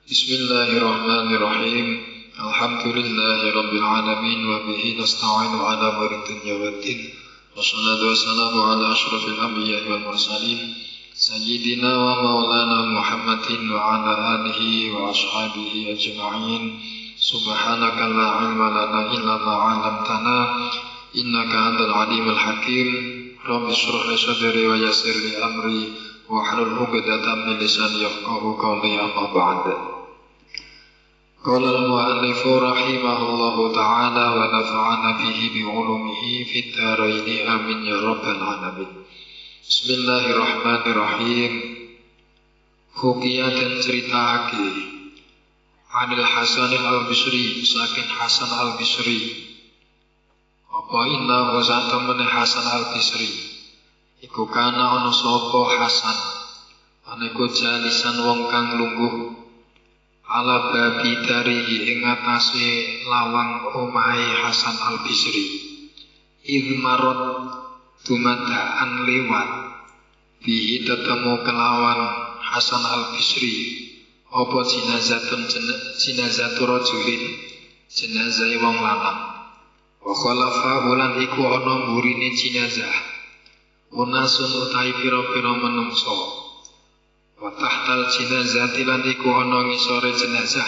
Bismillahirrahmanirrahim. Alhamdulillahi rabbil alamin wa bihi nasta'inu ala umuri dunya waddin. Wassalatu wassalamu ala asyrafil anbiya'i wal mursalin sayyidina wa maulana Muhammadin wa ala alihi wa ashabihi ajma'in. Subhanaka la ilma lana illa ma 'allamtana innaka antal alimul hakim. Rabbi shrah li sadri wa yassir li amri wahlul 'uqdatam min lisani yafqahu qawli, amma ba'd. Qala al-mu'allifu rahimahullahu ta'ala wa nafa'ana bihi bi'ulumihi fid dharaini amin ya rabbal alamin. Bismillahirrahmanirrahim. Hukiyah dan ceritake Anil Hasan al-Bisri, saking Hasan al-Bisri. Apa inna wasatamane Hasan al-Bisri iku kana ana sapa Hasan aneku jalisan wong kang lungguh ala babi darihi ing atase lawang omahe Hasan al-Bisri. Idmarot dumadaan lewat bihi tetemu kelawan Hasan al-Bisri apa jinazatu rajulin, jenazah wong lanang. Wa khalafa ulan iku ana mburine jenazah unasun utai pira-pira menungso. Wa tahtal jenazati lan iku ana ngisore jenazah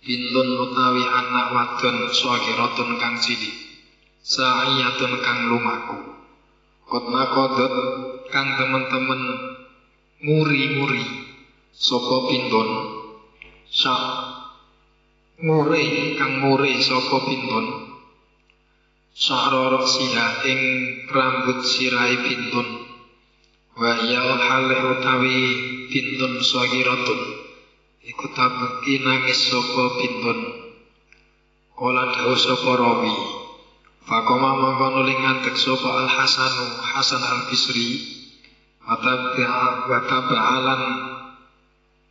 bintun utawi anak wadon sagiratun kang cilik, sa'iyatun kang lumaku, kotna kodot kang temen-temen muri-muri sapa bintun, sak ngure kang ngure sapa bintun, sa'rorok siha ing rambut sirai bintun. Wa yal halih utawi bintun sagiratun iku tabeki nangis sapa bintun. Kala dawuh sapa rawi, faqama mangkono ling ngadeg sapa al-Hasanu Hasan al-Bisri wa taba'alan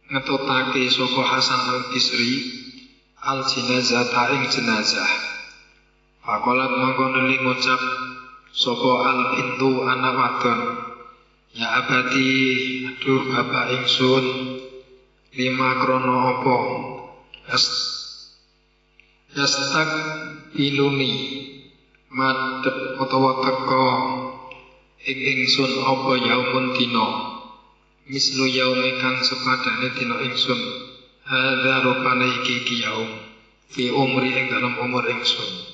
ngetutake sapa Hasan al-Bisri al-jinazata ing jenazah. Faqalat mangkono ling ngucap sapa al-bintu anak wadon, ya abadi, aduh bapak ingsun, lima krono opo yastak biluni madep utawa teko ing ingsun opo yaumun dino mislu yaumi kang sepadane dino ingsun hadza rupane iki yaum fi umri ing dalam umur ingsun.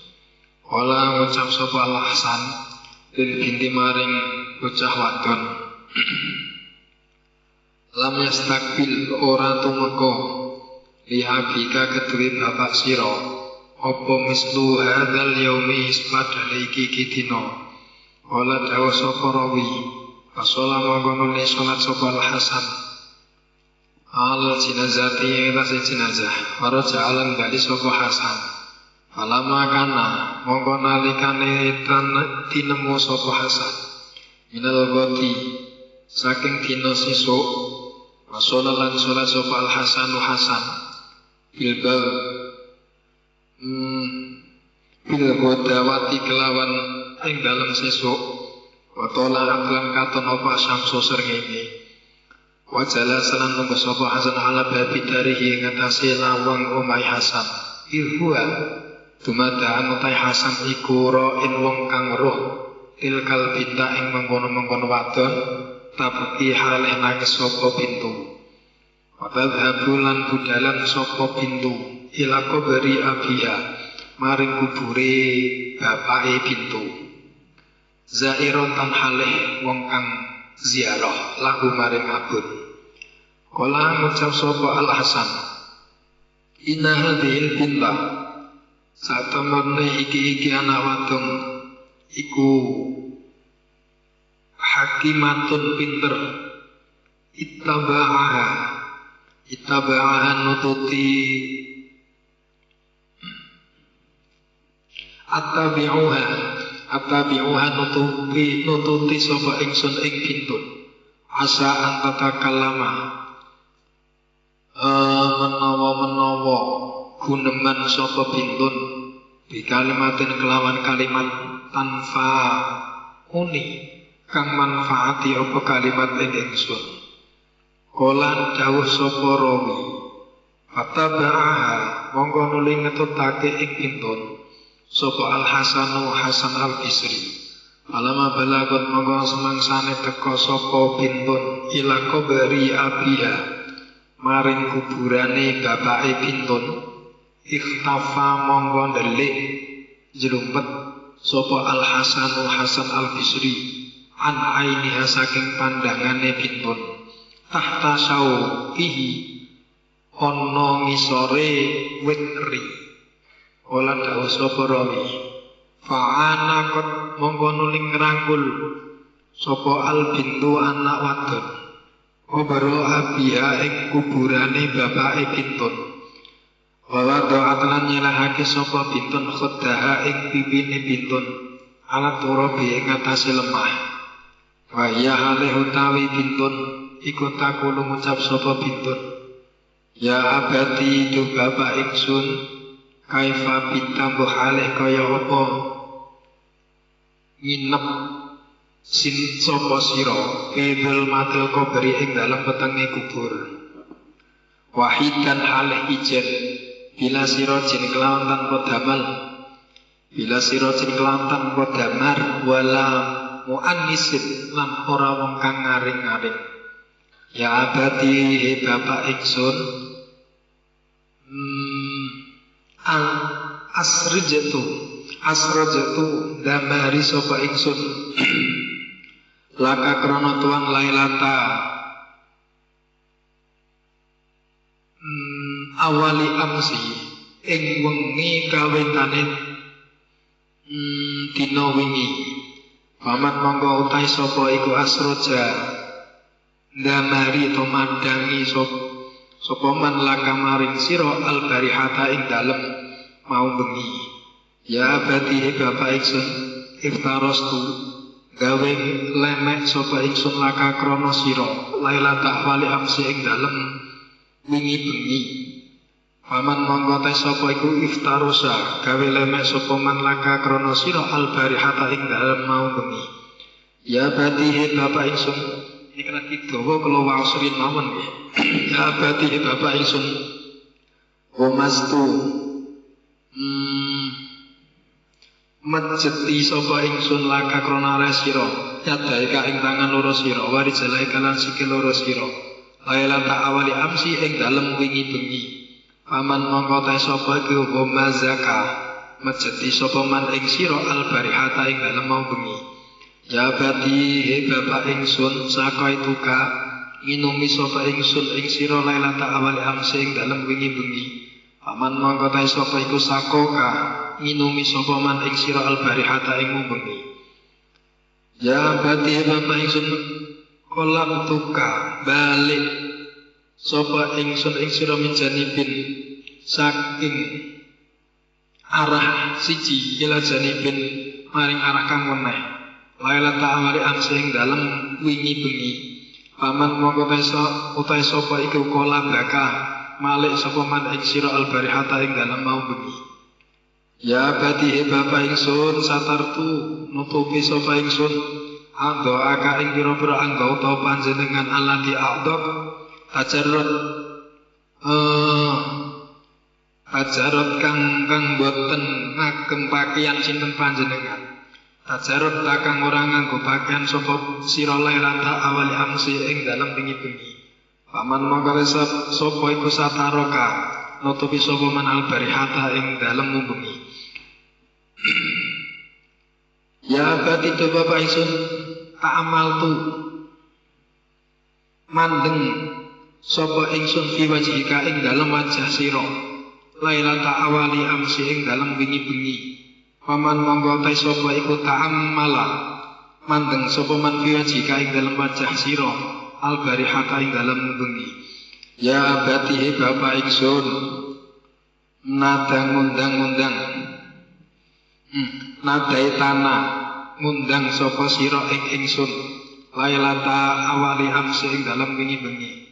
Wala ngucap sapa al-Hasan lil binti maring bocah wadon, lam yastakbil ora tumeka lihabika kedue bapak sira apa mislu hadzal yaumi padane iki dina. Wala dawuh sapa rawi, fasala mangkono ne salat sapa al-Hasan al jinazati ing atas jenazah. Faraja alan bali sapa Hasan alama kana mongko nalikane tinemu sapa Hasan minal ghadi saking dina sesuk, wasala lan salat sapa al-Hasanu Hasan bilbal ghadawati kelawan ing dalem sesuk, wa tola lan katon apa samsu srengenge. Wajala salan nunggu sapa Hasan ala babi darihi ing atase lawang omahe Hasan. Irhuwa dumadaan utai Hasan iku ra'in wong kang roh ilkal binta ing mengkono-mengkono wadon tabeki halih nangis sapa pintu. Wa tadhabu lan budalan sapa pintu ila qabri abiha maring kubure bapake pintu. Zairon tan halih wong kang ziarah lahu maring abun. Kala ngucap sapa al-Hasan, inna hadhil binta satemene iki anak wadon iku hakimatun pinter, ittaba'aha nututi attabi'uha nututi sapa ingsun ing bintun asa antatakallama menawa guneman sapa bintun bi kalimatin kelawan kalimat tanfa uni kang manfaati apa kalimat ing ingsun. Kala dawuh sapa rawi, Fataba'aha mongko nuli ngetutake ing pintun sapa Al-Hasanu Hasan Al-Bisri. Alama balagot mongko semangsane teka sapa pintun ila qabri abiha maring kuburane bapake pintun. Ikhtafa mongko ndelik jerumpet sapa Al-Hasanu Hasan Al-Bisri an ainiha saking pandangane pintun. Tahta syauqihi ana ngisore wit eri. Ola dawuh sapa rawi fa'ana kot mongko nuling ngrangkul sapa al-bintu anak wadon obaro abiha ing kuburane bapake pintun. Wa do'atlan nyelahake sapa pintun khuddaha ing pipine pintun alat turabi ing atase lemah. Wa ya halih utawi pintun iku takulu ngucap sapa pintun, ya abadi tu bapak ingsun, kaifa pitambuh halih kaya apa nginep sin sapa sira kedul matil kubri ing dalem petenge kubur. Wahidan halih ijen bila sira jin kelawan tanpa damal, bila sira jin kelawan tanpa damar, wala muannisin lan ora wong kang ngaring-ngaring. Ya abadi he bapak ingsun, asrajatu damari sapa ingsun laka krana tuan lailata awali amsi ing wengi kawitane dina wingi. Paman monggo utahe sapa iku asraja damari to mandangi sapa man laka maring sira albarihata ing dalem mau bengi. Ya abadi bapak ingsun iftarostu gawe lemek sapa ingsun laka krana sira lailata awali amsi ing dalem wingi bengi. Paman monggo te sapa iku iftarosa gawe lemek sapa man laka krana sira albarihata ing dalem mau bengi. Ya abadi bapak ingsun ikra kidawa kula wasrin mawon nggih. Ya abadi bapak ingsun omastu majeti sapa ingsun laka krana resira yadae ka ing tangan loro sira wari jalae kalan sikil loro sira laila ta awali amsi ing dalem wingi bengi. Paman mongko te sapa iku homazaka majeti sapa man ing sira albarihata ing dalem mau bengi. Ya badi he bapak ingsun saka ituka nginumi sapa ingsun ing sira laila ta awali amsi ing dalem wingi bengi. Paman mongko te sapa iku sakoka nginumi sapa man ing sira albarihata ing bengi. Ya badi bapak ingsun kolam tuka balik sapa ingsun ing sira minjanipin saking arah siji ila janipin maring arah kang weneh laila ta'amali amsi ing dalem wingi bengi. Paman mongko utahe sapa iku kola baka malik sapa man ing sira albarihata ing dalem mau bengi. Ya badi bapak ingsun satartu nutupi sapa ingsun ando aka ing pira-pira angga utawa panjenengan alati a'dok tajarot kang boten ngagem pakaian sinten panjenengan. Tajarot kang ora nganggo pakaian sapa sira lailata awali amsi ing dalem bengi-bengi. Paman mongko sapa iku sataroka nutupi sapa man albarihata ing dalem bengi. Ya abadi tu bapak ingsun ta'amal tu mandeng sapa ingsun fi wajhika ing dalem wajah sira lailata awali amsi ing dalem wingi-bengi. Paman monggo te sapa iku ta'ammala mandeng sapa man fi wajhika ing dalem wajah sira albarihata ing dalem bengi. Ya abadi bapak ingsun nadang undang-undang nadai tanah ngundang sapa sira ing ingsun lailata awali amsi ing dalem wingi-bengi.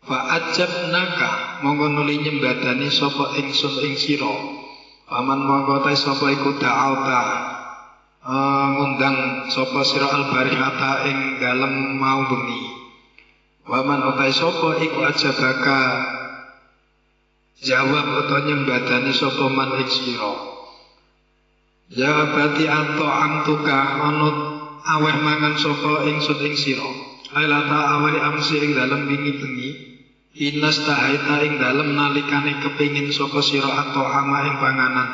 Fa ajabnaka monggo nuli nyembadani sapa ingsun ing sira. Paman monggo te sapa iku da'auta ngundang sapa sira albarihata ing dalem mau bengi. Waman utai sapa iku ajabaka jawab utawa nyembadani sapa man ing sira. Ya abati anto amtuka ana aweh mangan sapa ingsun ing sira. Lailata awali amsi ing dalem wingi bengi. Inas tahaita ing dalem nalikane kepingin sapa sira atau ama ing panganan.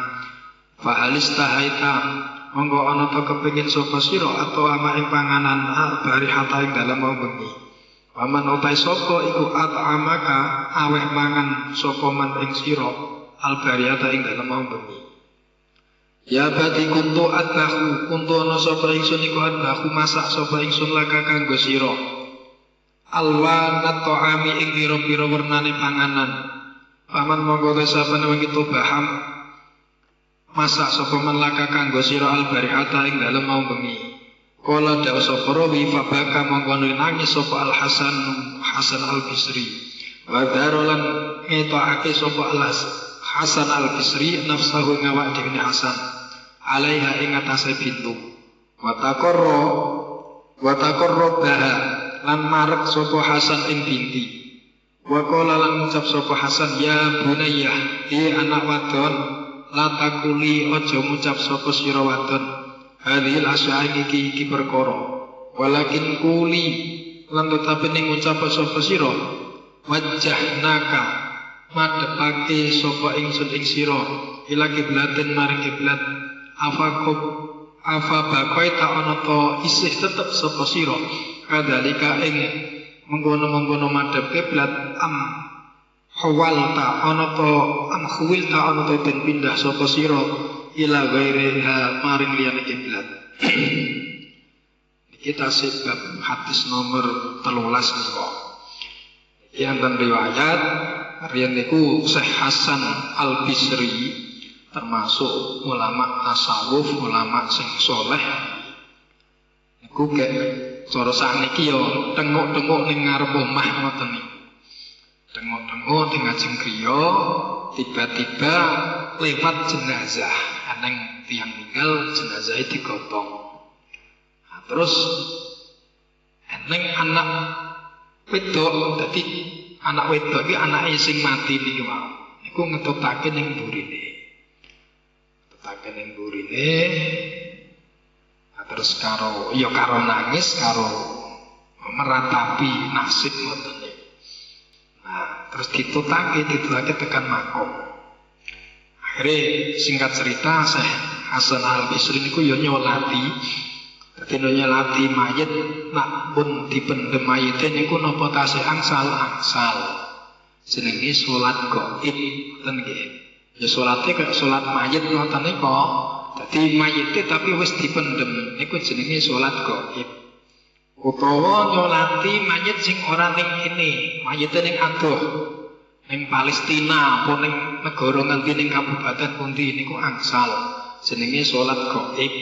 Fahalis tahaita monggo ana ta kepingin sapa sira atau ama ing panganan bari hata ing dalem bengi. Paman utai sapa iku at'amaka aweh mangan sapa man ing sira albariyata ing dalem bengi. Ya bati kuntu adbahu kuntu ana sapa ingsun iku adbahu masak sapa ingsun laka kanggo sira. Alwanat ta'ami ing pira-pira wernane panganan. Paman monggo saben wengi baham masak sapa man laka kanggo sira albariyata ing dalem bengi. Kala dawu sapa rawi fabaka mongko nangis sapa Al Hasan Al Bisri. Wa darolan ngetokake sapa Al Hasan Al Bisri nafsahu ngawak dhewe Hasan alaiha ing atase pintu. Wa taqarra baha lan marek sapa Hasan ing binti. Wa qala lan ngucap sapa Hasan ya bunayya anak wadon la takuli aja ngucap sapa sira wadon. Hadhil asya'i iki perkara. Walakin kuli lan tetapi ning ngucap sapa sira wajjahnaka madhepake sapa ingsun ing sira ila kiblatin maring kiblat afa bakoita ana ta isih tetep sapa sira kadalika ing mengkono-mengkono madhep kiblat hawalta ana ta khuwilta ana ta den pindah sapa sira ila ghairiha maring liyane kiblat. Kita sebab hadis nomor 13 niku. Yang riwayat riyen niku Syekh Hasan Al Bisri termasuk ulama tasawuf, ulama sing saleh. Niku kek cara sakniki ya tengok-tengok ning ngarep omah ngoten niku. Tengok-tengok teng ajeng griya tiba-tiba lewat jenazah. Aneng tiang meninggal jenazah itu digotong. Nah, terus aneng anak wedok, jadi anak wedok iki anake sing mati niki wae. Niku ngetutake ning burine. Ngetutake ning burine. Nah, terus karo nangis karo meratapi nasib ngoten niku. Nah, terus ditutake tekan makom. Akhirnya singkat cerita Syekh Hasan Al Bisri niku yo nyolati. Dadi nyolati mayit nak pun dipendhem mayite niku napa tasih angsal. Jenenge salat gaib ngoten nggih. Ya salate kaya salat mayit ngoten niku. Dadi mayite tapi wis dipendhem niku jenenge salat gaib. Utawa nyolati mayit sing ora ning kene, mayite ning adoh. Ning Palestina apa ning negara nganti ning kabupaten pundi niku angsal jenenge salat gaib.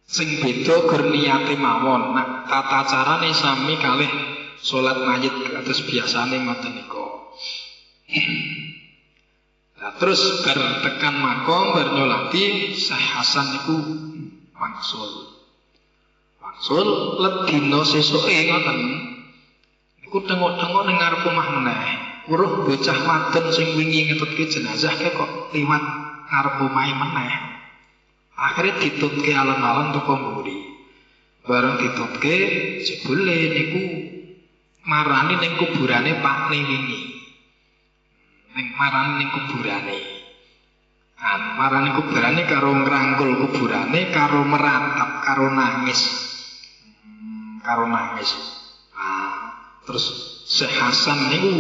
Sing beda gur niyate mawon. Nah, tata carane sami kalih salat mayit kados biasane ngoten niku. Nah, terus bar tekan makom bar nyolati Syekh Hasan niku wangsul let dina sesuke ngoten. Ku tengok-tengok ning ngarep omah meneh. Weruh bocah wadon sing wingi ngetutke jenazah kok liwat ngarep omahe meneh. Akhire ditutke alon-alon teko mburi. Bareng ditutke jebule niku marani ning kuburane Pakne wingi. Marani ning kuburane. Marani kuburane karo ngrangkul kuburane karo meratap karo nangis. Terus Syekh Hasan niku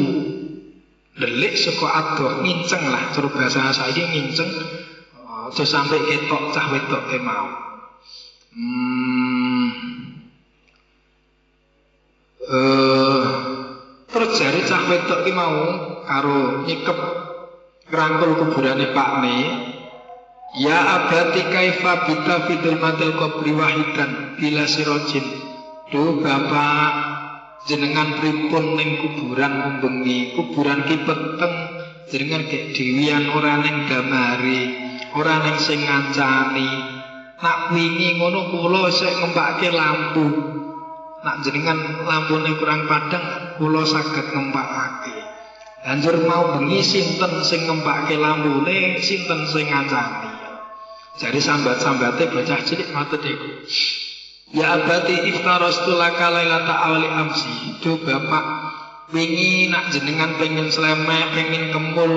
delik saka adoh nginceng lah cara bahasa saiki nginceng aja sampe ketok cah wedoke mau. Terus jare cah wedok ki mau karo nyikep ngrangkul kuburane Pakne. Ya abati kaifa bita fidul matil qabri wahidan bila sirojin. Duh bapak jenengan pripun ning kuburan bengi, kuburan ki peteng jenengan kek dewian ora ning damari, ora ning sing ngancani. Nak wingi ngono kula sik ngempake lampu. Nak jenengan lampune kurang padhang kula saged ngempakake. Banjur mau bengi sinten sing ngempake lampune, sinten sing ngancani. Jadi sambat-sambate bocah cilik matur niku. Ya abati iftarastu laka lailata awali amsi. Duh bapak, wingi nak jenengan pengen slemek, pengen kemul,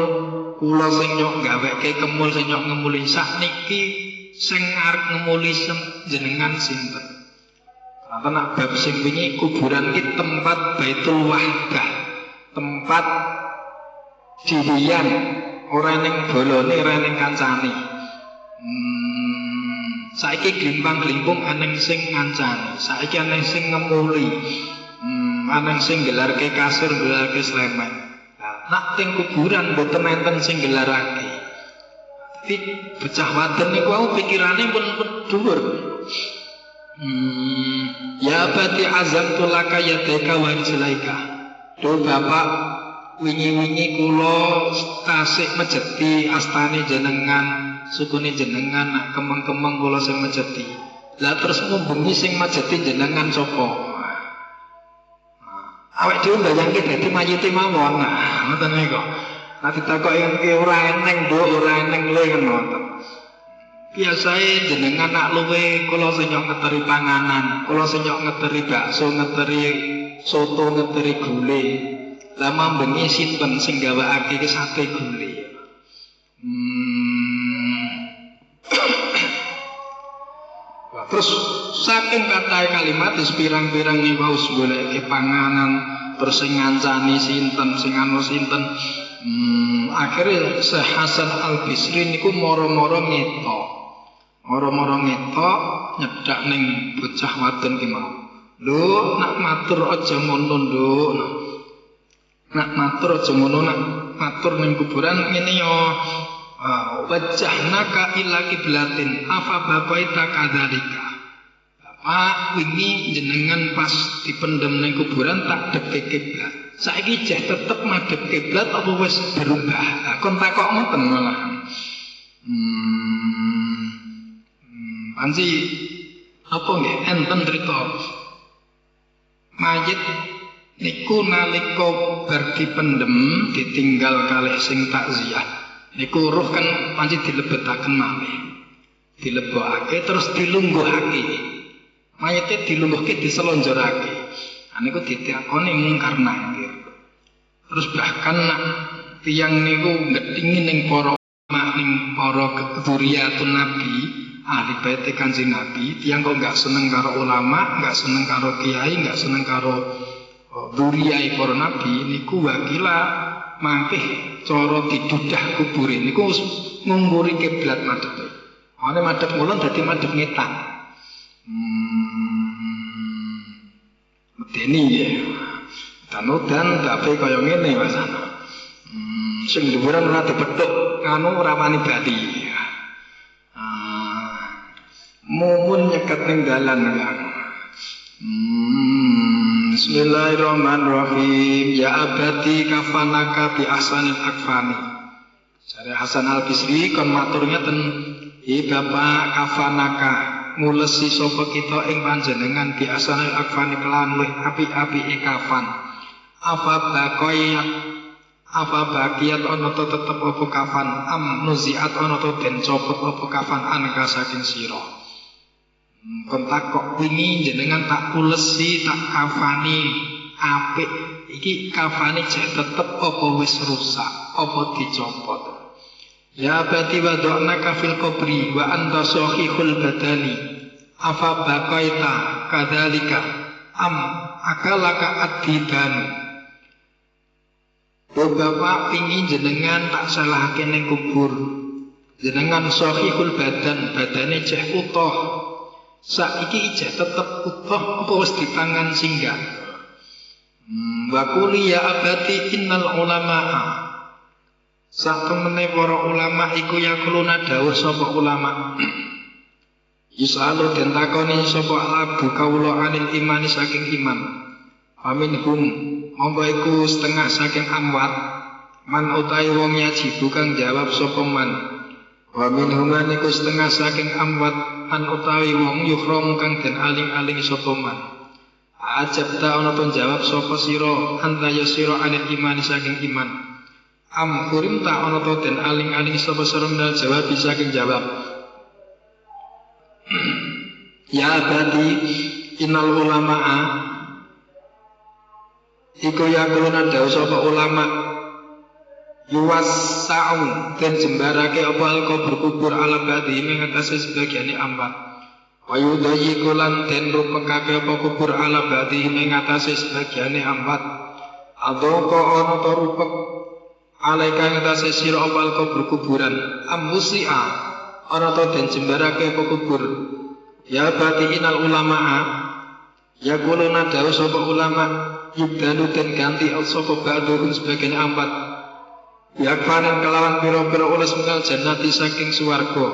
kula sing nyok gaweke kemul sing nyok ngemuli sakniki sing arep ngemuli jenengan sinten. Apa nak bab sing wingi kuburan iki tempat Baitul Wahdah, tempat dirian, ora ning bolone, ora ning kancane. Saiki glimpang-glimpung aneng sing ngancani, saiki aneng sing ngemuli, aneng sing gelarke kasur, gelarke slemet. Nak teng kuburan mboten enten sing gelarake. Tapi bocah wadon niku wau pikirane pun dhuwur. Ya bati azamtu laka yadaika wa rijlaika. Duh bapak, wingi-wingi kula tasik mejeti astane jenengan, sukune jenengan, nak kemeng-kemeng kula sing mejeti. Lah terus mumbengi sing mejeti jenengan sapa? Awake dhewe mbayangke dadi mayite mawon. Ngoten niku. Nek ditakoki ora eneng, Nduk, ora eneng le ngoten. Biasae jenengan nak luwe kula sing nyok ngeteri panganan, kula sing nyok ngeteri bakso, ngeteri soto, ngeteri gule. Lah mambengi sinten sing gawakake ki sate gule. Terus saking kathah kalimat pirang-pirang niku wis goleke panganan, terus sing ngancani sinten, sing anu sinten. Akhirnya Syekh Hasan Al-Bisri niku moro-moro ngetok. Moro-moro ngetok nyedak ning bocah wadon ki mau. Lho, nak matur aja ngono, Nduk. Nak matur aja ngono, nak matur ning kuburan ngene yo. Wajahnaka ila kiblatin afa bapaita kadzalika. Bapak wingi jenengan pas dipendem ning kuburan tak deke kiblat. Saiki jeh tetep madhep kiblat apa wis berubah? Kon takok ngoten malah. Anji apa nggih enten crita mayit niku nalika bar dipendem ditinggal kalih sing takziah niku ruh kan panci dilebetaken malih, dilebokake terus dilungguhake, mayite dilungguhke diselonjorake. Niku ditakoni mungkar nakir. Terus bahkan nak tiyang niku ngedingi ning para ulama, ning para dzurriyatun nabi, ahli bait Kanjeng Nabi, tiyang kok enggak seneng karo ulama, enggak seneng karo kiai, enggak seneng karo dzurriyah para nabi, niku wakila mangkih cara didudah kubure niku ngumburi kiblat madhep. Ana madhep kulon dadi madhep ngetan. Medeni ya. Dan tapi kaya ngene Mas ana. Sing dhuwuran ora dipethuk, anu ora wani bali. Mumun nyekat ning dalan kan. Bismillahirrahmanirrahim. Ya abadi kafanaka bi ahsanil akfani. Jare Hasan Al-Bisri kon matur ngeten, "Hi Bapak kafanaka ngulesi sapa kita ing panjenengan bi ahsanil akfani kelan luwih apik-apike kafan. Apa bakiyat ana to tetep apa kafan am nuziat ana to den copot apa kafan anka saking sira." Kontak kok wingi jenengan tak ulesi tak kafani apik iki kafani jek tetep apa wis rusak apa dicopot. Ya bati wadokna kafil kubri wa anta sahihul badani afa baqaita kadzalika am akalaka adiban. Bapak pingin jenengan tak salahake ning kubur, jenengan sahihul badan, badane jek utuh. Saiki ijeh tetep utuh apa wis dipangan singgah. Wa quli ya abati innal ulama'a. Satemene para ulama iku yakuluna dawuh sapa ulama. Yusalu den takoni sapa abu kawula anil imani saking iman. Aminhum monggo iku setengah saking amwat man utawi wong yajibu kang jawab sapa man. Wa minhum iku setengah saking amwat an utawi wong yukhram kang den aling-aling sapa man. Ajab ta ana to jawab sapa sira anta ya sira anil iman saking iman. Am kurim tak ana to den aling-aling sapa sira minal jawab saking jawab. Ya abadi innal ulama'a iku yakuluna dawuh sapa ulama yuwassa'u den jembarake apa al-kubur kubur ala badi ing atase sebagiane ambat. Wa yudayyiqu lan den rupekake apa kubur ala badi ing atase sebagiane ambat. Adoko ana to rupek alaika ing atase sira apa al-kubur kuburan amusia ana to den jembarake apa kubur. Ya bati inal ulama'a ya kuluna dawuh sapa ulama yubdalu den ganti sapa ba'dhum sebagian ambat ya kanan kelawan pira-pira ulas minal jannati saking swarga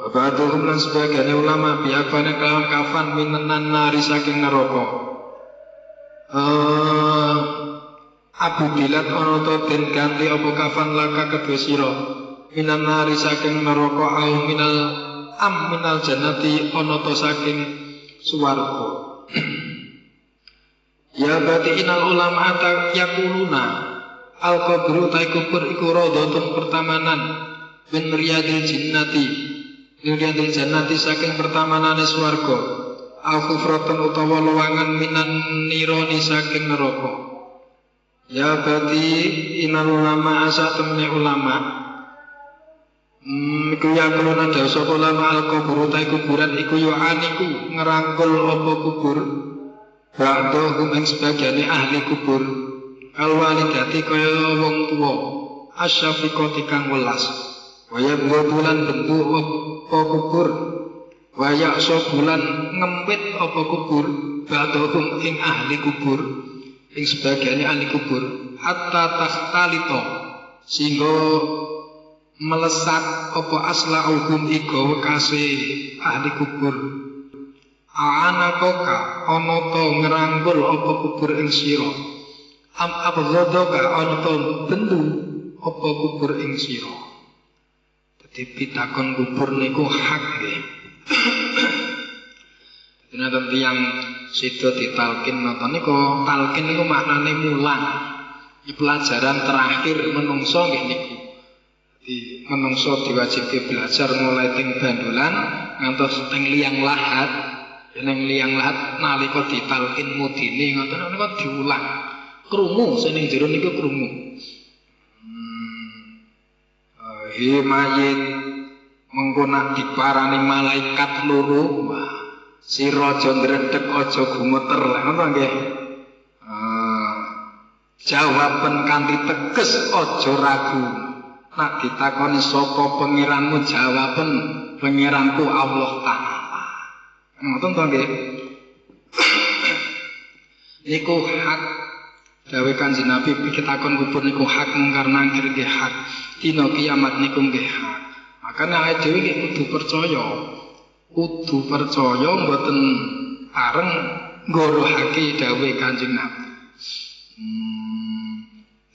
ba'dhum lan sebagian ulama ya kanan kelawan kafan minan nari saking neraka Abu Dilat ana to den ganti apa kafan laka kedua sira minan nari saking neraka au minal jannati ana to saking swarga. Ya bati inal ulama ta yakuluna al qabru ta kubur iku radhatun pertamanan min riyadil jannati saking pertamanane swarga au kufratun utawa luwangan minan nironi saking neraka. Ya bati inal ulama asa temne ulama iku yakuluna dawuh sapa ulama al qabru ta kuburan iku yo aniku ngerangkul apa kubur ba'dhum ing sebagiane ahli kubur alwalidati kaya wong tuwa asyafiqati kang welas waya bulan bentuk apa kubur waya bulan ngempit apa kubur ba'dhum ing ahli kubur ing sebagiane ahli kubur hatta tahtalito sehingga melesat apa asla'uhum iku wekase ahli kubur ana koka ana to ngerangkul apa kubur ing sira am abghadaka ana to bendu apa kubur ing sira. Dadi pitakon kubur niku hak nggih. Dadi nek tiyang sida ditalkin nonton niku talkin niku maknane mulang. Iki pelajaran terakhir menungso nggih niku. Di menungso diwajibke belajar mulai teng bandolan ngantos teng liang lahat. Ning liang lahat nalika ditalkin mudine ngoten niku diulang. Krungu sing ning jero niku krungu. He mayit mengko nak diparani malaikat loro. Sira aja ndredeg aja gumeter ngoten nggih. Jawaban kanthi teges aja ragu. Nak ditakoni sapa pangeranmu jawaban pangeranku Allah Ta'ala. Ngoten to nggih. Niku hak dawuh Kanjeng Nabi pikitakon kubur niku hak mungkar nangkir nggih hak. Dina kiamat niku nggih hak. Makane awake dhewe iki kudu percaya mboten areng ngorohake dawuh Kanjeng Nabi.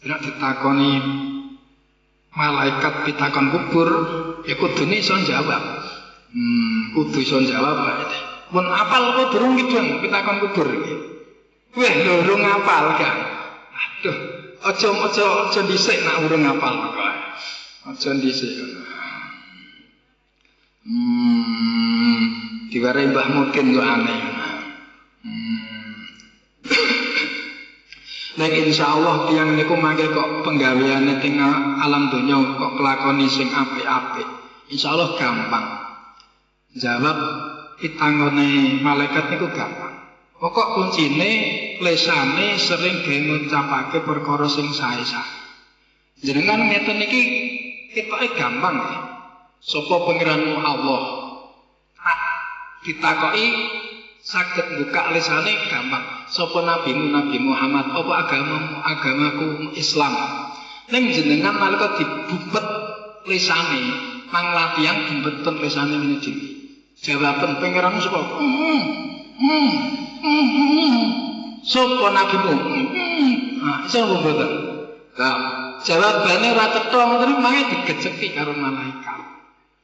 Nek ditakoni malaikat pitakon kubur ya kudune iso jawab. Kudu iso jawab wae. Mun apal apa durung kidung pitakon kubur iki. Weh durung apal kan. Aduh, aja dhisik nak urung apal kok. Aja dhisik. Diwarai Mbah Mudin kok aneh. Nek insyaallah tiyang niku mangke kok penggaweane teng alam donya kok kelakoni sing apik-apik. Insyaallah gampang. Jawab pitangone malaikat niku gampang. Pokok kuncine lesane sering ge ngucapake perkara sing sae-sae. Jenengan ngeten iki ketoke gampang ya. Sapa pangeranmu Allah? Ditakoki saged buka lesane gampang. Sapa nabimu Nabi Muhammad? Apa agamaku Islam? Ning jenengan nalika dibubet lesane, manglah tiyang dimbeten lesane menika. Jawaban pangeranmu sapa? Sapa nabimu? Iso mboten. Lah, jawabane ora cetha ngoten mangke digejeki karo malaikat.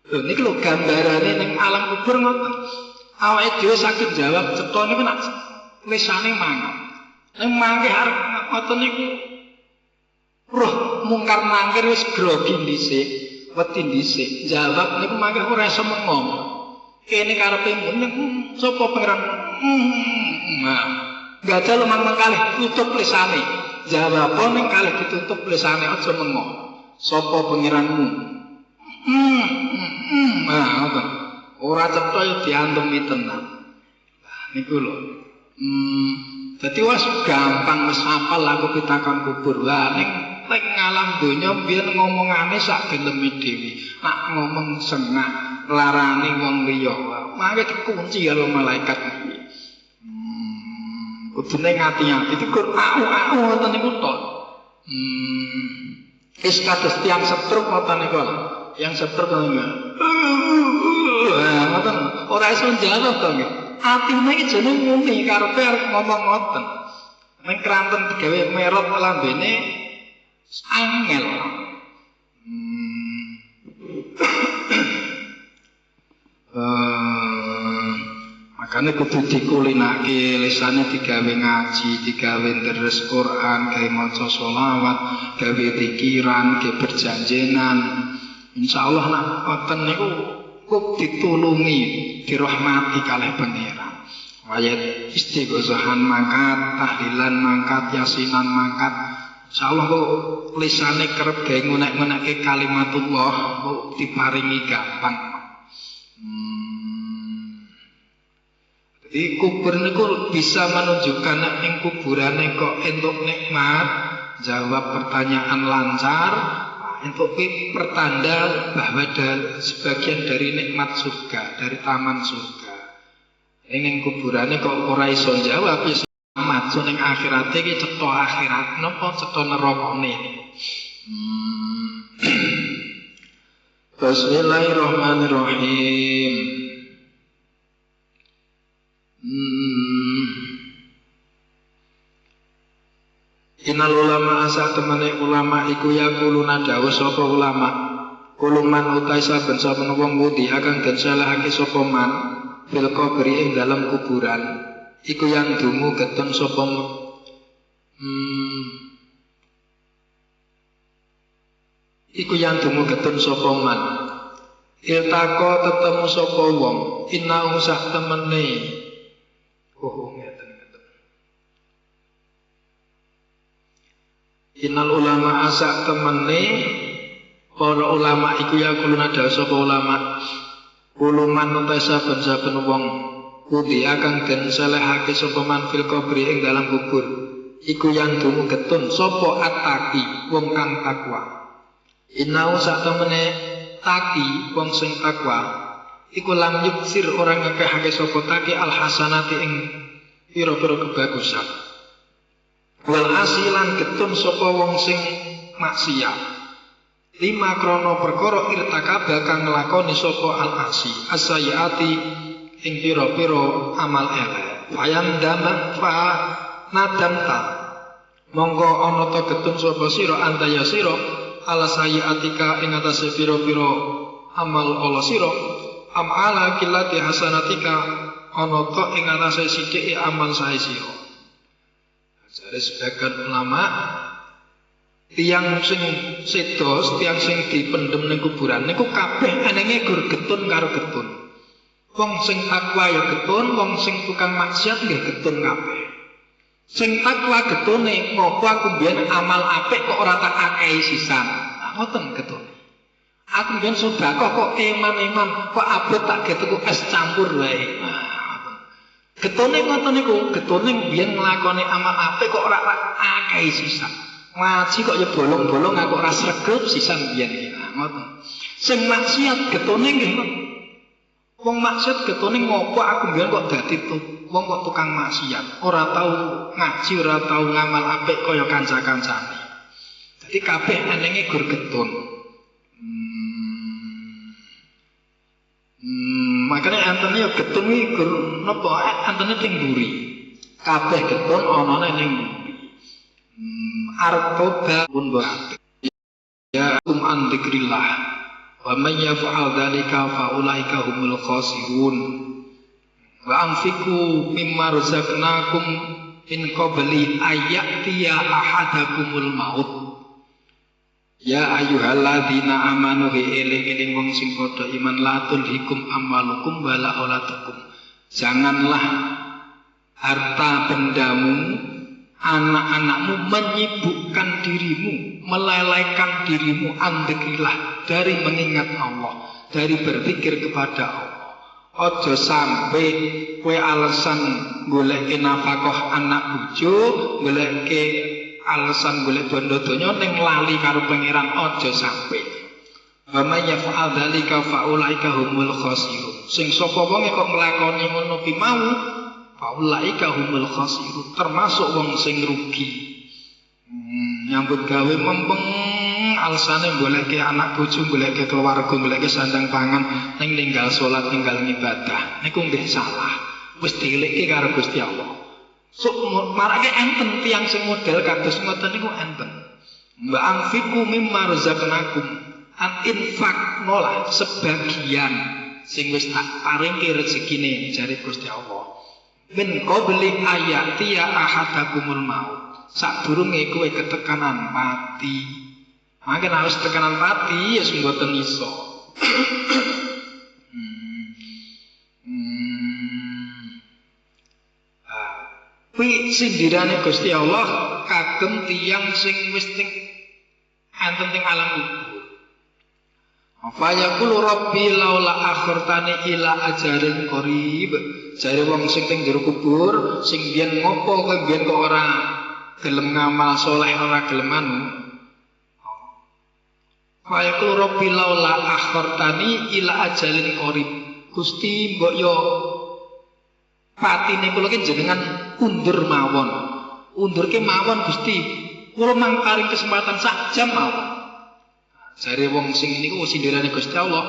Lho niki lho gambarane ning alam kubur ngoten. Awake dhewe saged jawab cetha niku nek lisane mangan. Ning mangke arep ngoten niku roh mungkar nangkir wis grogi dhisik, wedi dhisik. Jawab niku mangke ora iso mengom. Kene karepe sapa pangeran? Nah, gajah lemang kalih tutup lisane. Jawab ning kalih ditutup lisane aja mengom. Sapa pangeranmu? Nah, ngoten. Ora cetha ya diantemi tenan. Nah, niku lho. Dadi wis gampang wis hafal aku pitakon kubur. Lah ning ngalam donya biyen ngomongane sak geleme dhewe. Nak ngomong sengak larane wong liya. Mangke dikunci karo malaikat iki. Kudune ngati-ati dikur aku ngoten niku tok. Wis kados tiyang setruk ngoten niku. Yang setruk ngoten. Ngoten ora iso jawab to nggih. Atine iki jeneng ngene karepe arep ngomong ngoten. Ning kranten digawe merot lambene angel. Makanya kudu dikulinake lisane digawe ngaji, digawe deres Quran, gawe maca sholawat, gawe pikiran, gawe berjanjenan. Insyaallah nak ngoten niku kok ditulungi, dirahmati kalih pangeran. Ayat istighosahan mangkat, tahlilan mangkat, yasinan mangkat. Insyaallah kok lisane kerep gawe ngunek-ngunekke kalimatullah kok diparingi gampang. Jadi kubur niku bisa menunjukkan nek ning kuburane kok entuk nikmat, jawab pertanyaan lancar, entuk pertanda bahwa sebagian dari nikmat surga, dari taman surga. Ning kuburane kok ora iso jawab ya selamat, so ning akhirate iki cetha akhirat napa cetha nerakane. Bismillahirrahmanirrahim. Innal ulama asa temene ulama iku yaquluna dawuh sapa ulama kuluman utai saben-saben wong wudi akan den salahake sapa man fil qabri ing dalam kuburan iku yang dungu getun sapa iku yang dungu getun sapa man iltaqo tetemu sapa wong inna sak temene Innal ulama asak temene para ulama iku ya kuluna dawuh sapa ulama kuluman utai saben-saben wong kuti akan den selehake sapa man fil qabri ing dalam kubur iku yang dungu getun sapa ataki wong kang takwa inau sak temene taki wong sing takwa iku lam yuksir orang ngakehake sapa taki al hasanati ing pira-pira kebagusan wal asilan getun sapa wong sing maksiat lima krono perkara irtakaba kang nglakoni sapa al asi asayati ing pira-pira amal elek wayam dama fa nadamta monggo ana ta getun sapa sira antaya sira ala sayatika ing atase pira-pira amal ala sira am ala kilati hasanatika ana ta ing atase sithike amal sae sira. Jadi sebagian ulama tiang sing sedos, tiang sing dipendem ning kuburan niku kabeh enenge gur getun karo getun. Wong sing takwa ya getun, wong sing tukang maksiat nggih getun kabeh. Sing takwa getune ngopo aku mbiyen amal apik kok ora tak akehi sisan. Nah, ngoten getune. Aku mbiyen sedekah kok eman-eman, kok abot tak getuku es campur wae. Getone ngoten niku, getone biyen nglakoni amal apik kok ora akeh sisan. Ngaji kok ya bolong-bolong aku ora sregep sisan biyen iki. Ngoten. Sing maksiat getone nggih. Wong maksiat getone ngopo aku biyen kok dadi wong kok tukang maksiat, ora tau ngaji, ora tau ngamal apik kaya kanca-kancane. Dadi kabeh enenge gur getun. Makanya antene ya getun iki gur napa antene teng mburi. Kabeh getun anane ning mburi. Artoba pun berarti ya an dzikrillah wa may yaf'al dzalika fa ulaika humul khasirun wa anfiqu mimma razaqnakum in qabli ayyatiya ahadakumul maut Ya ayyuhalladzina amanu eling-eling wong sing padha iman la tulhikum amwalukum wala auladukum. Janganlah harta bendamu, anak-anakmu menyibukkan dirimu, melelaikan dirimu andekillah dari mengingat Allah, dari berpikir kepada Allah. Ojo sampai kue alasan golek nafkah anak bojo, golek alasan golek bondo donya ning lali karo pangeran, ojo sampai. Wa may yaf'al dzalika fa ulaika humul khasirun. Sing sapa wong kok nglakoni ngono ki mau, fa ulaika humul khasirun, termasuk wong sing rugi. Nyambut gawe mempeng alasane goleke anak bojo, goleke keluarga, goleke sandang pangan, ning ninggal salat, ninggal ibadah, niku nggih salah. Wis dieleke karo Gusti Allah. So marake enten tiyang sing model kados ngoten niku enten. Mbak anfiku mimma razaqnakum, an infak nolah sebagian sing wis tak paringke rezekine jare Gusti Allah. Min qabli ayati ya ahadakumul maut. Sadurunge kowe ketekanan mati. Mungkin harus tekanan mati ya mboten iso. Kuwi sindirane Gusti Allah kagem tiyang sing wis teng enten teng alam kubur. Fa yaqulu rabbi laula akhartani ila ajalin qarib. Jare wong sing teng jero kubur sing biyen ngopo kowe biyen kok ora gelem ngamal saleh, ora gelem anu. Fa yaqulu rabbi laula akhartani ila ajalin qarib. Gusti mbok yo patine kula ki jenengan undur mawon. Undurke mawon Gusti. Kula mang paring kesempatan sak jam mawon. Jare wong sing niku sindirane Gusti Allah,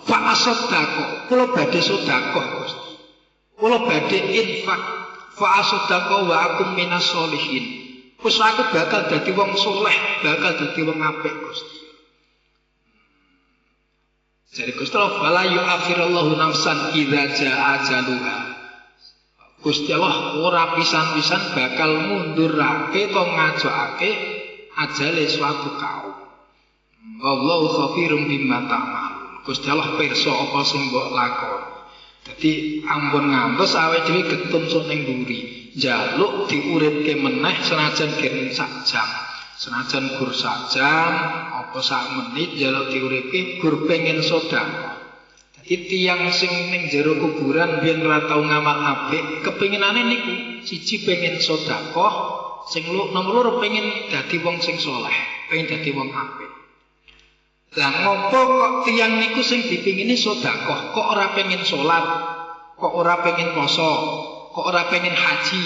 fa asaddaqo, kula badhe sedekah Gusti. Kula badhe infak, fa asaddaqo wa akum minas sholihin. Wis aku bakal dadi wong saleh, bakal dadi wong apik Gusti. Jare Gusti Allah, fala yu'akhirullahu nafsan idza jaa ajaluha. Gusti Allah ora pisan-pisan bakal mundurake to ngajokake ajale suatu kaum. Wallahu khabirum bimma ta'malun. Gusti Allah pirsa apa sing mbok lakoni. Dadi ampun ngantos awake dhewe getun sok ning mburi, njaluk diuripke meneh senajan gen sak jam. Senajan gur sak jam apa sak menit njaluk diuripke gur pengen sedekah. Dadi tiyang sing ning jero kuburan biyen ora tau ngamal apik, kepinginane niku siji pengen sedekah, sing nomor loro pengen dadi wong sing saleh, pengen dadi wong apik. Lah ngopo kok tiyang niku sing dipingini sedekah, kok ora pengen salat, kok ora pengen poso, kok ora pengen haji,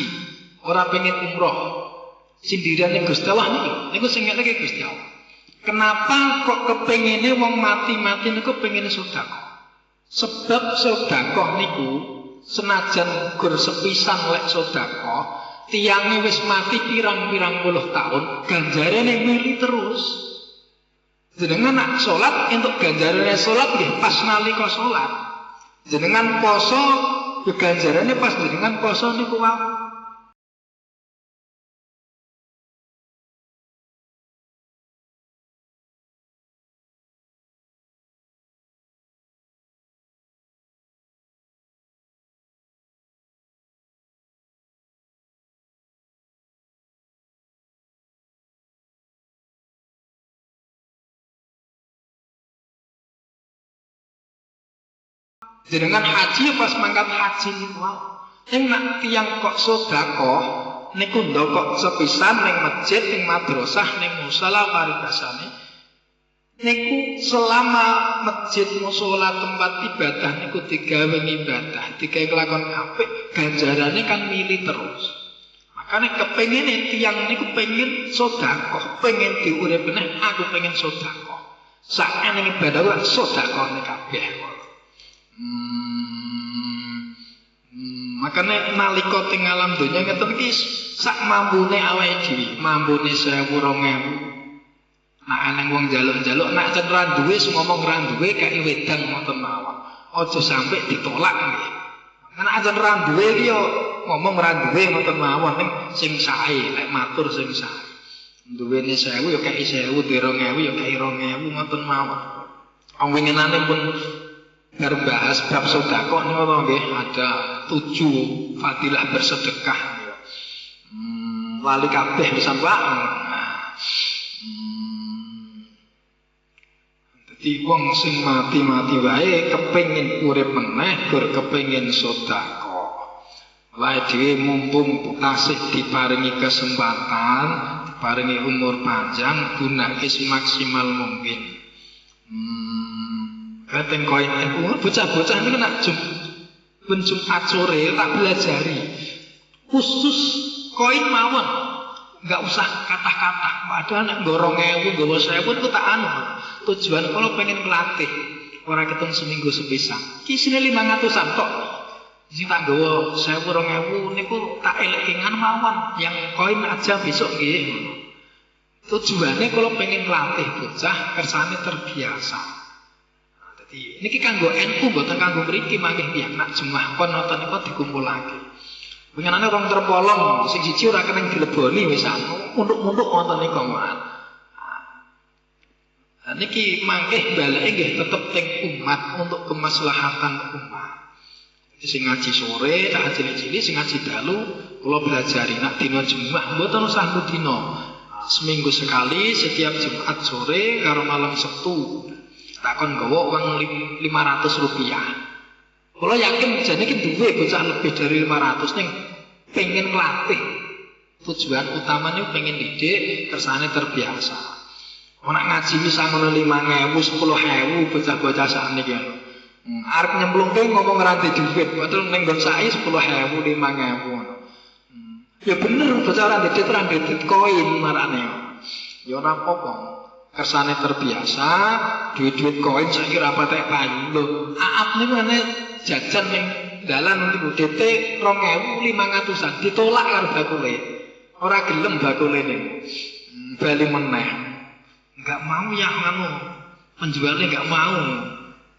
ora pengen umroh. Sindirane Gusti Allah niku sing ngeleke Gusti Allah. Kenapa kok kepengine wong mati-mati niku pengen sedekah? Sebab sedekah niku senajan gur sepisan lek sedekah, tiyange wis mati pirang-pirang puluh tahun, ganjarane mili terus. Jenengan nak sholat untuk ganjarannya sholat nggih pas nalika sholat. Jenengan poso ganjarannya pas jenengan poso niku wae. Jenengan haji pas mangkat haji niku wae. Ning nak tiyang kok sedekah niku ndokok sepisan ning masjid, ning madrasah, ning musala paribasane. Niku selama masjid, musala, tempat ibadah niku digawe ibadah, digawe kelakon apik, ganjarane kan mili terus. Makane kepengine tiyang niku pengin sedekah, pengin diurip meneh, aku pengin sedekah. Sakjane ibadah kok sedekahne kabeh. Makanya nalika teng alam donya ngeten iki sak mampune awake dhewe, mampune 1000 2000. Nek ana wong njaluk-njaluk nek cen ra duwe ngomong ra duwe kae wedang ngoten mawon. Aja sampe ditolak nggih. Nek cen ra duwe iki yo ngomong ra duwe ngoten mawon ning sing sae, nek matur sing sae. Duwene 1000 ya kei 1000, 2000 ya kei 2000 ngoten mawon. Wong winginane pun arep bahas bab sedekah niku nggih ada 7 fadilah bersedekah. Lali kabeh pisan Pak. Dadi wong sing mati-mati wae kepengin urip meneh, gur kepengin sedekah. Wae dhewe mumpung tasih diparingi kesempatan, diparingi umur panjang, gunake semaksimal mungkin. Kateng koin bocah-bocah niku nak Jumat sore tak belajari. Khusus koin mawon. Enggak usah kata-kata. Padahal nek nggo 2000, nggo 1000 ku tak anu. Tujuan kalau pengen melatih ora ketemu seminggu sepisan. Ki isine 500-an tok. Sing tak nggawa 1000 2000 niku tak elekingan mawon, yang koin aja besok nggih. Tujuane kalau pengen latih bocah kersane terbiasa. Nah, dadi niki kanggo NU mboten kanggo mriki mangke tiyang nak jemaah kon nonton niku dikumpulake. Pengenane rong terpolong, sing siji ora keneng dileboni wis anu, munduk-munduk wonten niku mawon. Nah, niki mangke baleke nggih tetep teng umat untuk kemaslahatan umat. Sing ngaji sore, tak cilik-cilik, sing ngaji dalu, kula belajari nak dina Jumat mboten usah dina. Seminggu sekali setiap Jumat sore karo malam Sabtu. Takon nggawa uang 500 rupiah. Kula yakin jane iki duwe bocah lebih dari 500 ning pengen nglatih. Tujuan utamanya pengen didik kersane terbiasa. Ora ngaji bisa ngono 5000, 10000 bocah-bocah sakniki. Arep nyemplungke ngomong ngeranti duit, padahal ning nggon sae 10.000 5.000. Ya bener bocah ora ndedit koin marane. Ya ora apa-apa. Kersane terbiasa, duit-duit koin saiki ora patek payu. Lho, aap niku ana jajan ning dalan niku DT 2.500-an ditolak karo bakule. Ora gelem bakule niku. Bali meneh. Enggak mau ya ngono. Penjualnya enggak mau.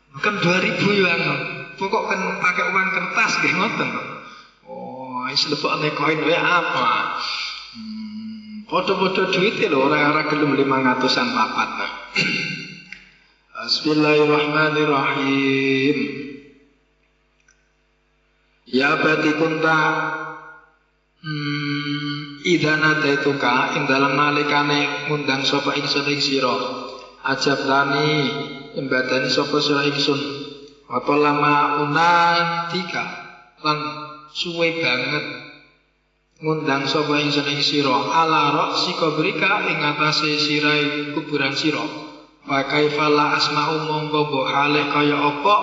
Bukan 2000 ya anu. Pokok kan pakai uang kertas nggih ngoten. Oh, wis lebokne koin wae apa? Foto-foto duit lho ora gelem 500-an papat. Bismillahirrahmanirrahim. Ya bati kunta idana daituka ing dalam nalikane ngundang sapa ingsun ing sira. Ajab tani embadani sapa sira ingsun apa lama unatika lan suwe banget ngundang sapa ingsun ing sira ala roksi kubrika ing atase sirai kuburan sira wa kaifala asma'u monggo mbok halih kaya apa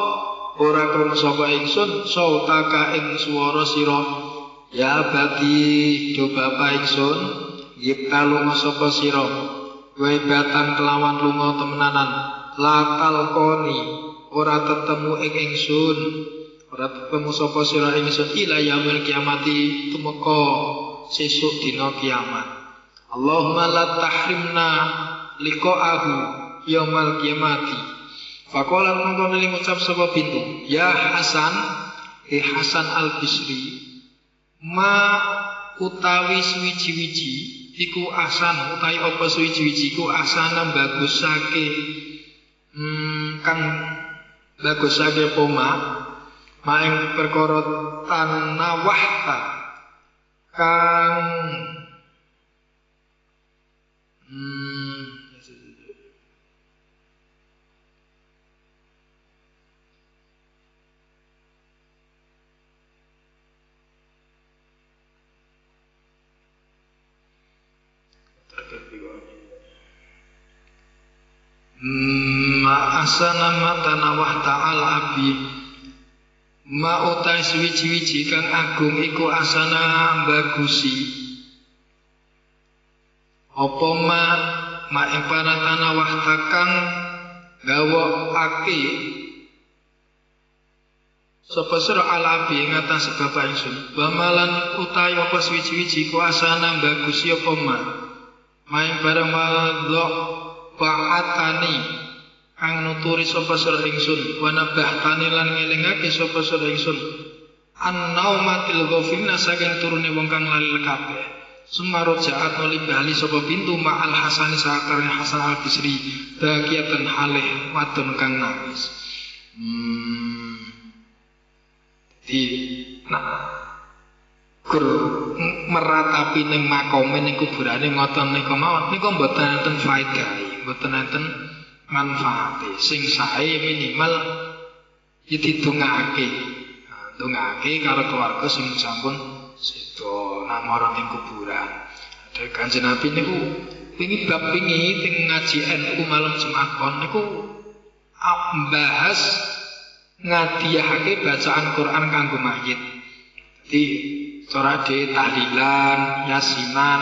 ora krungu sapa ingsun sautaka ing swara sira ya bati do bapak ingsun yipta lunga sapa sira wae batan kelawan lunga temenanan latal koni ora tetemu ing ingsun ora ketemu sapa sira ingsun ila yaumil kiamati tumeka sesuk dina kiamat. Allahumma la tahrimna liqa'ahu yaumal kiamati. Faqala mongko ngucap sapa bintu ya Hasan Hasan Al-Bisri ma utawi suwiji-wiji iku asan utawi apa suwiji-wiji iku asana bagusake kang bagusake poma maing perkara tanawahta kang asana matanawah ta'ala abi ma utai suwi-wiji kang agung iku asana bagusi apa ma ing para tanawah takang gawa ake sapa sira alabi ing atas bapak ingsun bamalan utai apa suwi-wiji iku asana bagusi apa ma ing barang madho fa'atani kang nuturi sapa sira ingsun wa nabahtani lan ngelingake sapa sira ingsun annaumatil ghafilina saking turune wong kang lali kabeh Sumarut jaat nuli bali sapa pintu ma'al Hasani sakarya Hasan al-Bisri bagiatan halih wadon kang nangis. Di gur meratapi ning makome ning kuburane ngoten nika mawon niku mboten enten faedah, mboten enten manfaate. Sing sae minimal ya didongake. Dongake karo keluarga sing sampun sedo namara ning kuburan. Dhewe Kanjeng Nabi niku wingi bab wingi teng ngaji NU malam Jumat Pon niku bahas ngadiyahake bacaan Quran kanggo mayit. Jadi cara de tahlilan, yasinan,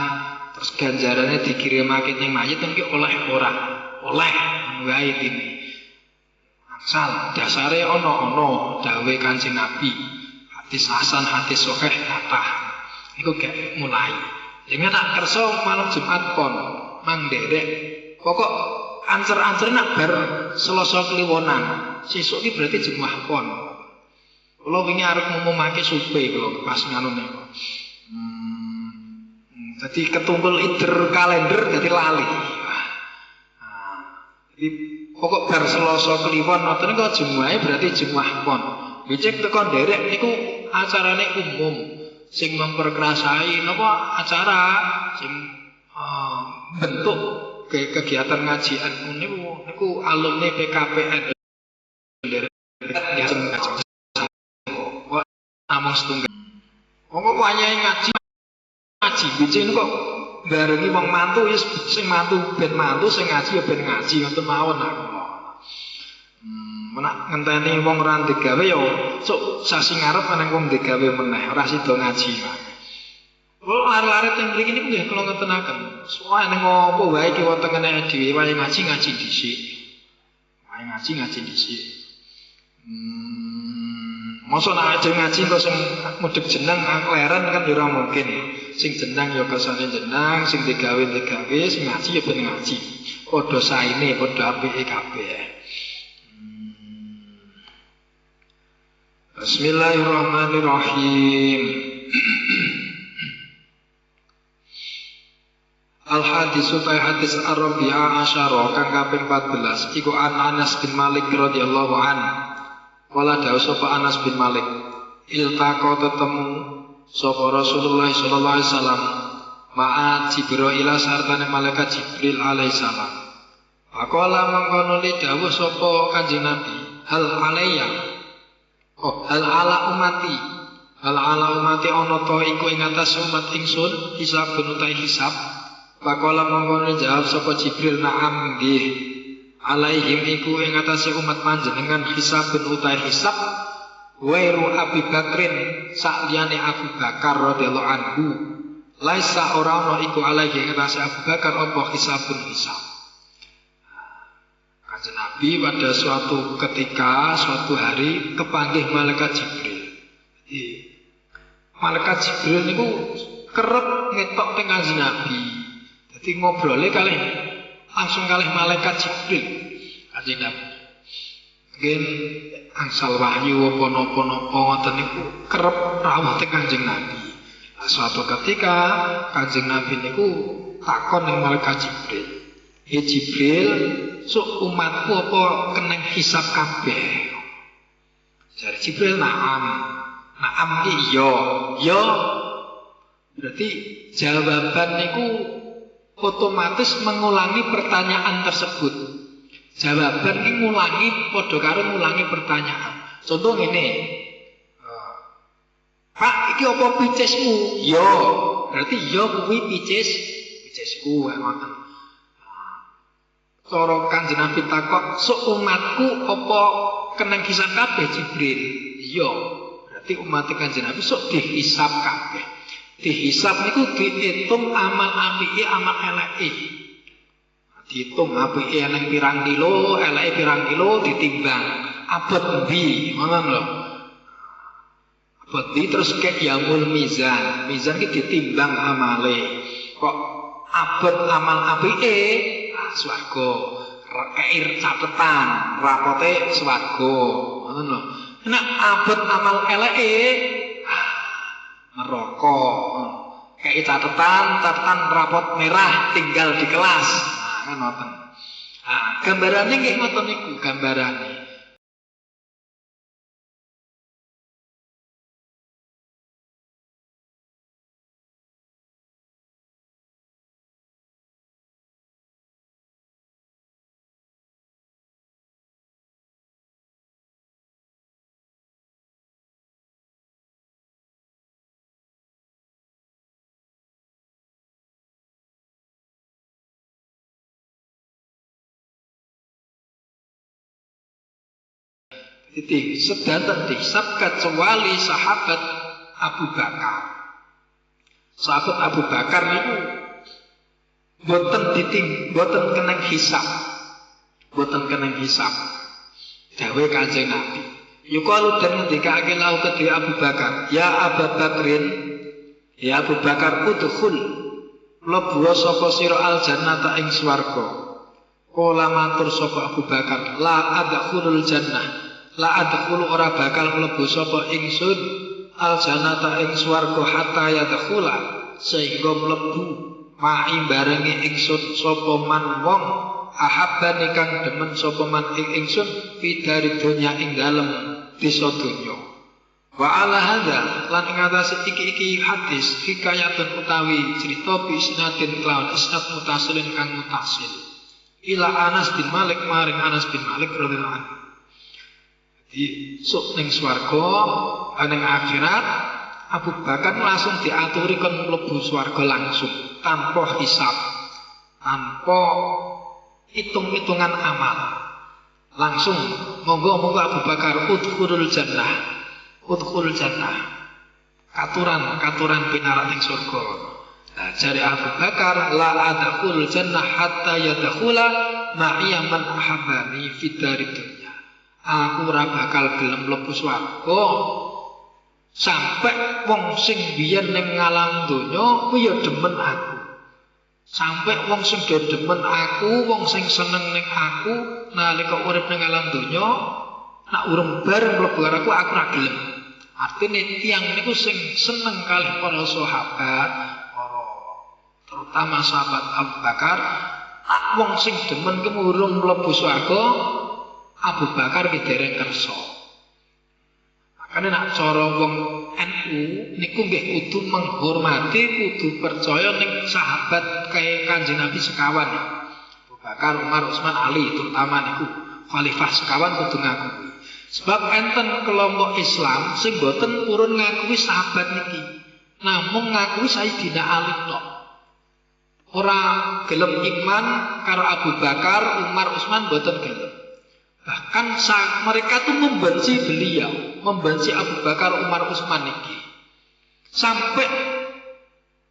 terus ganjarane dikirimake ning mayit iki oleh ora? Oleh wae iki. Asal dasare ana dawuhe Kanjeng Nabi. Hadis hasan, hadis sahih kathah. Iku gak mulai. Jenenge tak kersa malam Jumat Pon mang derek. Pokok ancer-ancer nak bar Selasa kliwonan. Sesuk iki berarti Jumat Pon. Kula wingi arep ngumumake supe kula pas ngono niku. Dadi ketumpul ider kalender dadi lali. Jadi pokok bar Selasa kliwon ngoten niku Jumat berarti Jumat Pon. Becek teko nderek niku acarane umum sing memperkerasai napa acara sing bentuk kegiatan ngajian niku alumni PKPN nderek among setunggal. Wong wayahe ngaji becek niku barengi wong mantu ya sing mantu ben mantu sing ngaji ya ben ngaji ngoten mawon aku. Menak ngenteni wong ora digawe ya sok sasi ngarep meneng wong digawe meneh ora sida ngaji. Kula arep-arep teng mriki niku nggih kula ngetenaken. Soale ning apa wae iki wonten kene dhewe wae ngaji dhisik. Wae ngaji dhisik. Mosok nek aja ngaji kok sing mudhek jeneng leren kan ya ora mungkin. Sing jeneng ya kersane jeneng, sing digawe sing ngaji ya ben ngaji. Padha saene, padha apike kabeh. Bismillahirrahmanirrahim. Al-hadisu fa hadis Ar-Rabi'ah asyara kang kaping 14 iku Anas bin Malik radhiyallahu an. Wala dawuh sapa Anas bin Malik, iltaqa tetemu sapa Rasulullah sallallahu alaihi wasallam ma'a Jibril sartane malaikat Jibril alaihi salam. Faqala mangkono li dawuh sapa Kanjeng Nabi, hal alayya hal ala umati ana ta iku ing atas umat ingsun hisab benutai hisab. Pakola mongkone jawab sapa Jibril na'am nggih alaihim iku ing atase umat panjenengan hisab benutai hisab wairu Abi Bakrin sakliyane Abu Bakar radhiyallahu anhu laisa ora ana iku alaihi ing atase Abu Bakar apa hisabun hisab. Kanjeng Nabi pada suatu ketika, suatu hari kepanggih malaikat Jibril. Jadi, malaikat Jibril niku kerep ngetok teng Kanjeng Nabi. Jadi ngobrole langsung kalih malaikat Jibril. Kanjeng Nabi. Mungkin angsal wahyu apa napa-napa ngoten niku kerep rawuh teng Kanjeng Nabi. Nah, suatu ketika Kanjeng Nabi niku takon ning malaikat Jibril. Jibril, sok umatku apa keneng hisab kabeh? Jare Jibril na'am ki iya. Berarti jawaban niku otomatis mengulangi pertanyaan tersebut. Jawaban iki ngulangi padha karo ngulangi pertanyaan. Contoh ngene. Pak, iki apa picismu? Iya. Berarti iya kuwi picisku ngoten. Cara Kanjeng Nabi takok, "Sok umatku apa keneng hisab kabeh Jibril?" Iya. Berarti umat Kanjeng Nabi sok dihisab kabeh. Dihisab niku diitung amal apike, amal eleke. Diitung apike nang pirang kilo, eleke pirang kilo ditimbang. Abot endi? Ngono lho. Abot endi terus kek yamul mizan. Mizan ki ditimbang amale. Kok abot amal apike? Swarga, keir catetan, rapote swarga, ngoten lho. Nek abot amal eleke, neraka. kayak catatan rapot merah tinggal di kelas. Nah, kan ngoten. Nah, gambarane nggih ngoten niku gambarane. Jadi sedanten disab kecuali sahabat Abu Bakar. Sahabat Abu Bakar niku boten keneng hisab. Boten keneng hisab. Dawuh Kanjeng Nabi. Yuqalu dan ngendikake lau kedhe Abu Bakar, ya Abu Bakrin, ya Abu Bakar udkhul. Mlebu sapa sira al jannata ing swarga. Kala matur sapa Abu Bakar, la adkhulul jannah. La adkhulu ora bakal mlebu sapa ingsun al jannata ing swarga hatta yadkhula sehingga mlebu ma'i barengi ingsun sapa man wong ahabbani kang demen sapa man ing ingsun fidari donya ing dalem desa donya. Wa ala hadza lan ing atase iki hadis hikayatun utawi crita bi isnadin kelawan isnad mutasilin kang mutasil ila Anas bin Malik maring Anas bin Malik radhiyallahu anhu. Sok ning swarga, ning akhirat Abu Bakar langsung diaturi kon mlebu swarga langsung tanpa hisab, tanpa hitung-hitungan amal. Langsung monggo Abu Bakar udkhulul jannah. Udkhulul jannah. Katuran pinarak ning surga. Nah, jari Abu Bakar la adkhulul jannah hatta yadkhula ma'iya man ahabbani fid darid dunya. Aku ora bakal gelem mlebu swarga sampai wong sing biyen ning ngalam donya kuwi ya demen aku. Sampai wong sing do demen aku, wong sing seneng ning aku nalika urip ning alam donya, nak urung bareng mlebu aku ora gelem. Artine tiyang niku sing seneng kalih para sahabat, terutama sahabat Abu Bakar, wong sing demen kemurung mlebu swarga Abu Bakar ki dereng kersa. Makane nek cara wong NU niku nggih kudu menghormati, kudu percaya ning sahabat kaya Kanjeng Nabi sekawan. Abu Bakar, Umar, Utsman, Ali terutama niku khalifah sekawan kudu ngakui. Sebab enten kelompok Islam sing boten purun ngakui sahabat niki. Namung ngakui Sayyidina Ali tok. Ora gelem iman karo Abu Bakar, Umar, Utsman boten gelem. Bahkan mereka tuh membenci beliau, membenci Abu Bakar, Umar, Utsman niki. Sampai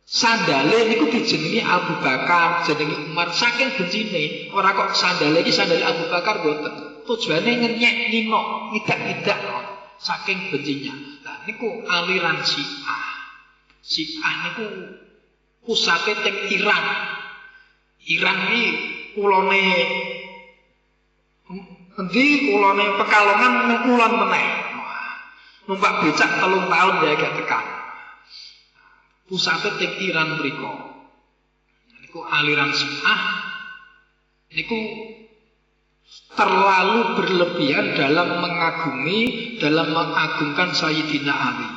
sandale niku dijenengi Abu Bakar, jenengi Umar saking bencine. Ora kok sandale iki sandale Abu Bakar boten. Tujuane ngenyek nino, tidak saking bencinya. Nah niku aliran Syiah. Syiah niku pusate teng Iran. Iran iki kulone endi kulone Pekalongan kulon meneh. Numpak becak 3 tahun ya gak tekan. Pusate teng Iran mriku. Niku aliran Syiah. Niku terlalu berlebihan dalam mengagumi, dalam mengagungkan Sayyidina Ali.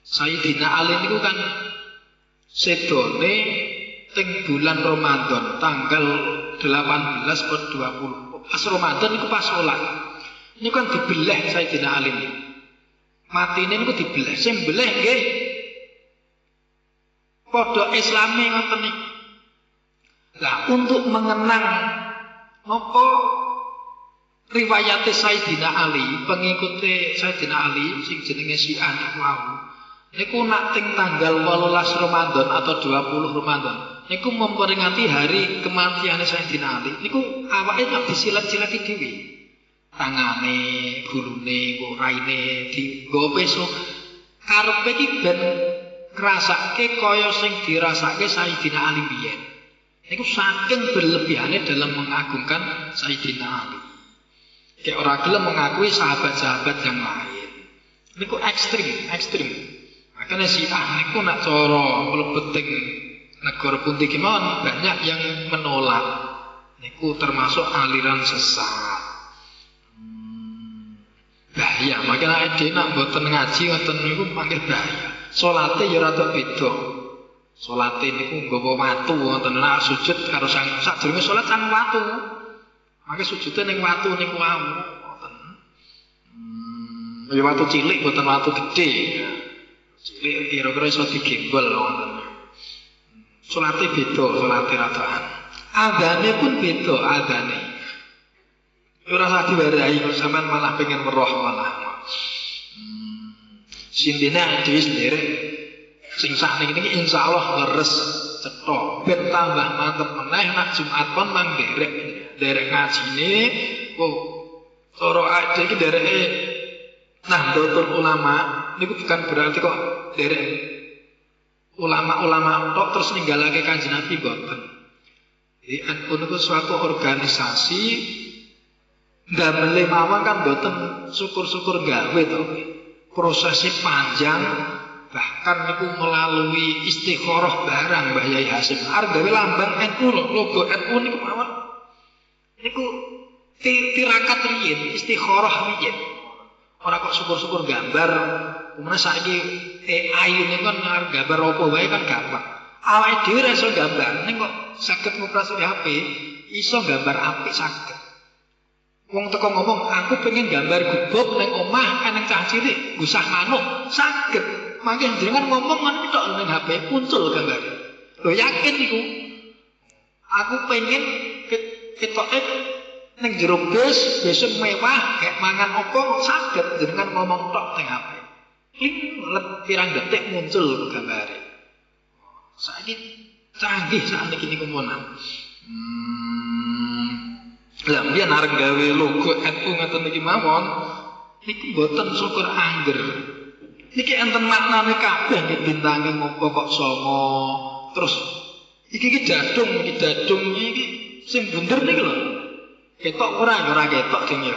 Sayyidina Ali niku kan sedone teng bulan Ramadan tanggal 18 per 20. Pas Ramadan itu pas sholat. Ini kan dibeleh Sayyidina Ali ini. Matine niku dibeleh. Sing beleh nggih padha Islami ngoten niku. Lah untuk mengenang napa riwayat Sayyidina Ali, pengikute Sayyidina Ali sing jenenge Syiah niku nak teng tanggal 18 Ramadan atau 20 Ramadan niku memperingati hari kematian Sayyidina Ali. Niku awake tak disilat-silati dhewe. Tangane, gulune, raine dienggo peso. Karepe iki ben ngrasake kaya sing dirasake Sayyidina Ali biyen. Niku saking berlebihane dalam mengagungkan Sayyidina Ali. Kayak ora gelem mengakui sahabat-sahabat yang lain. Niku ekstrim. Makanya Syiah niku nak cara mlebeting negara pundi kemawon banyak yang menolak. Niku termasuk aliran sesat. Bahaya, makanya ade nak mboten ngaji ngoten niku mangke bahaya. Salate ya rada beda. Salate niku nggawa watu ngoten nak sujud karo sadurunge salat sang watu. Mangke sujude ning watu niku wau ngoten. Ya watu cilik mboten watu gedhe. Cilik kira-kira iso digembol ngoten. Salate beda, salate radaan. Adane pun beda adane. Ora usah diwarai kok sampean malah pengen weruh malah. Sindene dhewe sendiri sing sak niki insyaallah leres cetha ben tambah mantep meneh nak Jumat pon mang derek ngajine kok cara ade iki dereke Nahdlatul Ulama niku bukan berarti kok derek ulama-ulama tok terus ninggalake Kanjeng Nabi mboten. Jadi niku suatu organisasi ndamel mawon kan mboten syukur-syukur gawe to. Prosesnya panjang, bahkan niku melalui istikharah barang Mbah Yai Hasyim. Arep gawe lambang NU logo NU niku mawon. Niku tirakat riyin, istikharah riyin. Ora kok syukur-syukur gambar. Kemudian saiki AI niku kan gambar apa wae kan gampang. Awake dhewe ora iso gambar, ning kok saged ngoperasi HP, iso gambar apik saged. Wong teko ngomong, aku pengen gambar gubuk ning omah eneng cah cilik, gusah manuk, saged. Mangke jenengan ngomong ngono tok ning HP muncul gambar. Lho yakin iku. Aku pengen ketoke ning jero bis, besok mewah, kayak mangan opo saged jenengan ngomong tok ning HP. Pirang detik muncul gambare. Saiki canggih sakniki niku menan. Lah mbiyen arep gawe logo NU ngoten niki mawon niki mboten syukur angger. Niki enten maknane kabeh nggih bintange ngopo kok songo. Terus iki dadung iki sing bunder niki lho. Ketok ora ketok sing ya.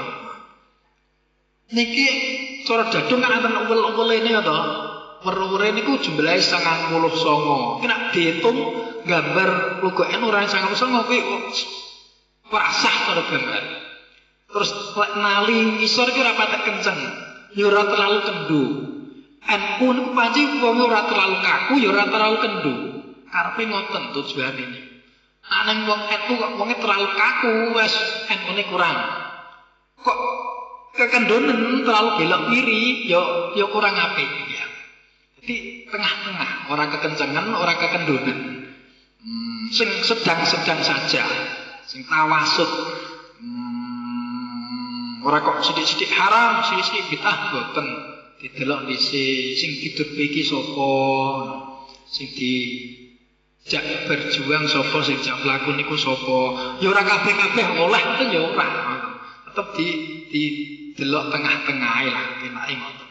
Niki cara dadung kan enten uwel-uwele niku to. Werure niku jumlahe 99. Ki nek diitung gambar logo NU ora 99 kuwi ora sah karo gambar. Terus lek nali ngisor iki ora patek kenceng, ya ora terlalu kendu. NU niku panci wong ora terlalu kaku, ya ora terlalu kendu. Karepe ngoten tujuane iki. Nek nang wong NU kok wonge terlalu kaku, wis NU-ne kurang. Kok kekendonen terlalu belok kiri, ya kurang apik ya. Jadi tengah-tengah, ora kekencengan, ora kekendonen. Sing sedang-sedang saja. Sing tawasud ora kok sithik-sithik haram, sithik-sithik bid'ah boten. Didelok dhisik sing didepe iki sapa, sing dijak berjuang sapa, sing jak mlaku niku sapa. Ya ora kabeh-kabeh oleh itu ya ora. Tetep didelok tengah-tengahe lah kenake ngoten.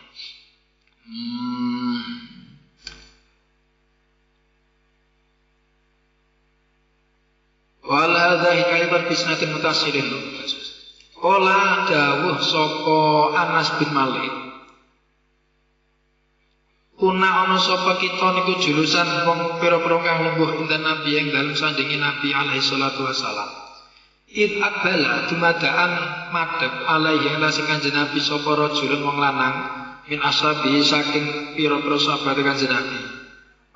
Wala dzahika ibar bisnatin mutasirin. Kala dawuh sapa Anas bin Malik. Kuna ana sapa kita niku julusan wong pira-pira kang lungguh inten Nabi ing dalem sandinge Nabi alaihi salatu wasalam. Id aqbala dumadaan madhep alaihi ing sing Kanjeng Nabi sapa rajulun wong lanang min ashabi saking pira-pira sahabat Kanjeng Nabi.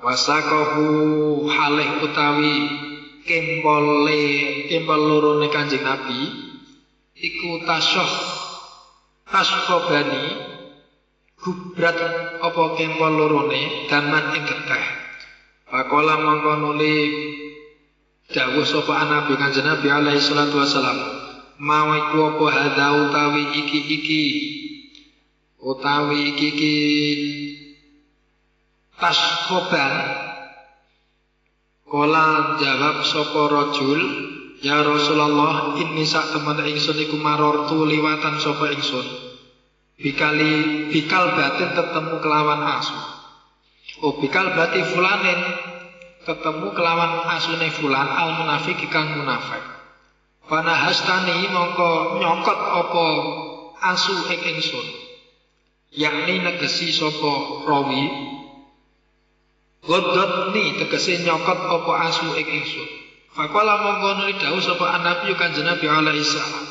Wasaqahu halih utawi kempol lorone Kanjeng Nabi iku tasqobani gubrat apa kempol lorone daman ing getih. Pakola mongko nuli dawuh sapa Nabi Kanjeng Nabi alaihi salatu wasalam mau iku apa hadza utawi iki tasqoban. Kala jawab sapa rajul, ya Rasulullah, inni sak temen ingsun iku marortu liwatan sapa ingsun. Bikal batin ketemu kelawan asu. Oh bikal bati fulanin ketemu kelawan asune fulan al munafik kang munafik. Panahastani mongko nyokot apa asu ing ingsun. Yakni negesi sapa rawi Ghodotni tegese nyokot apa asu ing ingsun. Faqala mongko nuli dawuh sapa Nabi Kanjeng Nabi alaihi salam.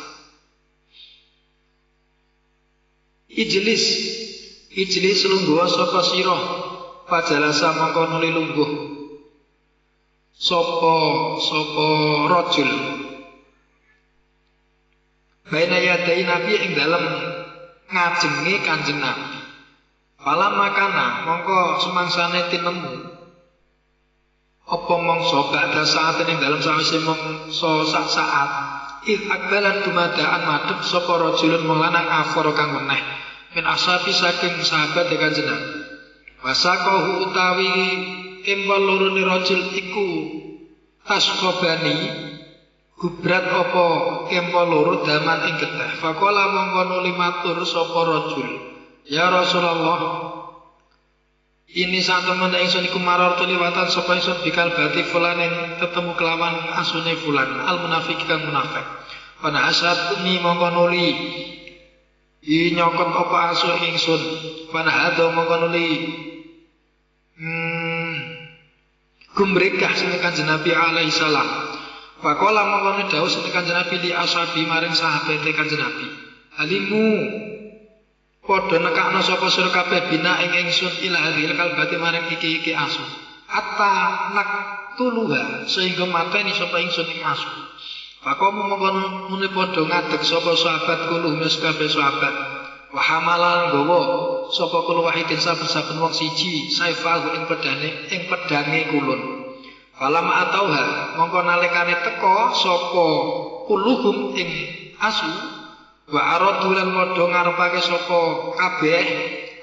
Ijlis lungguh sapa sira. Fajalasa mongko nuli lungguh sapa rajul. Baina yadai Nabi ing dalem ngajenge Kanjeng Nabi. Fala makana mongko semangsane tinemu apa mangsa badha saat ing dalem sawise mangsa sak saat akbalan dumadaan madhep sapa rajulun wong lanang akhara kang meneh min ashabi saking sahabat Kanjeng Nabi. Wasaqahu utawi kembal lorone rajul iku tasqobani gubrat apa kembal loro daman ing getih. Faqala mongko nuli matur sapa rajul, ya Rasulullah, ini saat temen ingsun iku marartu liwatan sapa ingsun bikal bati fulanin ketemu kelawan asune fulan al munafik kang munafik. Pana asad ni mongko nuli nyokot apa asu ingsun. Pana hado mongko nuli gumrekah sing Kanjeng Nabi alaihi salam. Faqala mongko nuli dawuh sing Kanjeng Nabi li ashabi maring sahabat Kanjeng Nabi. Alimu padha nekakno sapa sira kabeh bina ing ingsun ila hadhil kalbati maring iki asu. Hatta nak tuluha sehingga mateni sapa ingsun ing asu. Faqamu mongko muni padha ngadeg sapa sahabat kuluh mes kabeh sahabat. Wa hamalan gawa sapa kula wahidin saben-saben wong siji saifahu ing pedange kulun. Falam atauha mongko nalikane teka sapa kuluhum ing asu wa aradulan padha ngarepake sapa kabeh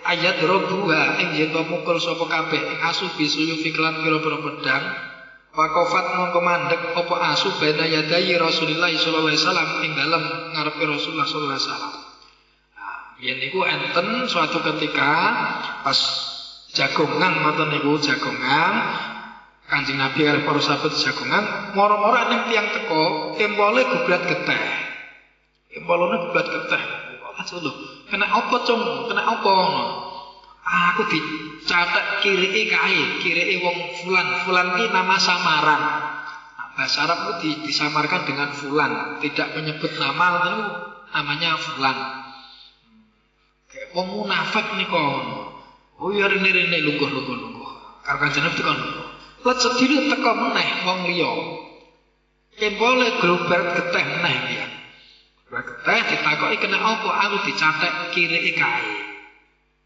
ayat robuha ing yen mukul sapa kabeh ing asu bisuyu fiklan pira-pira pedang. Waqafat mongko mandeg apa asu bena yadayi Rasulullah sallallahu alaihi wasallam ing dalem ngarepe Rasulullah sallallahu alaihi wasallam. Yen niku enten suatu ketika pas jagongan ngoten niku jagongan Kanjeng Nabi karo para sahabat jagongan moro-moro ning tiyang teko kempole gubrat geteh. Kempolone gubrat geteh. Aja lho, kena apa cung? Kena apa ngono? Aku dicatek kirike kae, kirike wong fulan ki nama samaran. Nah, bahasa Arab itu disamarkan dengan fulan, tidak menyebut nama itu namanya fulan. Kayak wong munafik niku. Oh ya rene lungguh. Karo Kanjeng Nabi tekan. Let sedhire teka meneh wong liya. Kempole global geteh meneh ya. Geteh ditakoki kena apa? Aku dicatek kirike kae.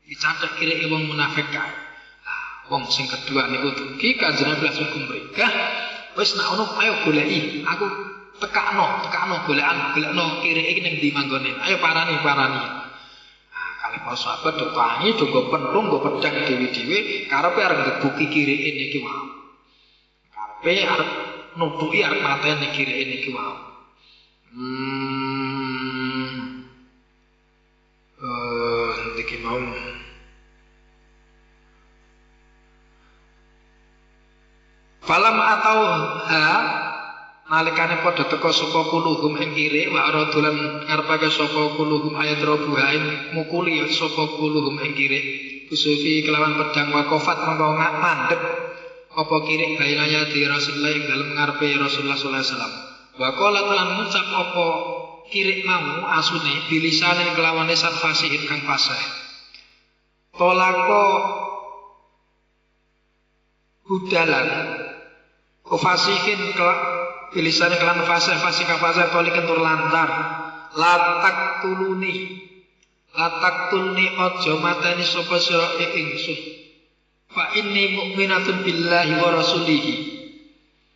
Dicatek kirike wong munafik kae. Nah, wong sing kedua niku dugi Kanjeng Nabi langsung kumrikah. Wis nek ono ayo goleki. Aku tekakno golekno kirike iki ning ndi manggone. Ayo parani. Kalih para sahabat do tangi do nggo pentung nggo pedang dhewe-dhewe karepe arep ngebuki kirike niki wae. Karepe arep nutuki arep mateni kirike niki wae. Niki mau falam atau nalikane padha teka sapa kuluhum ing kire wa radulan ngarepake sapa kuluhum ayat robuha ing mukuli sapa kuluhum ing kire bisufi kelawan pedang waqafat mongko mandheg apa kire bailaya di Rasulullah ing dalem ngarepe Rasulullah sallallahu alaihi wasallam wa qala lan ngucap apa kire mau asune bilisane kelawan lisan fasihin kang fasih tolako hudalan kufasihin bilisane kelan fasih kang fasih tolikan tur lantar latak tulni aja mateni sapa sira ingsun fa inni mukminatun billahi wa rasulihi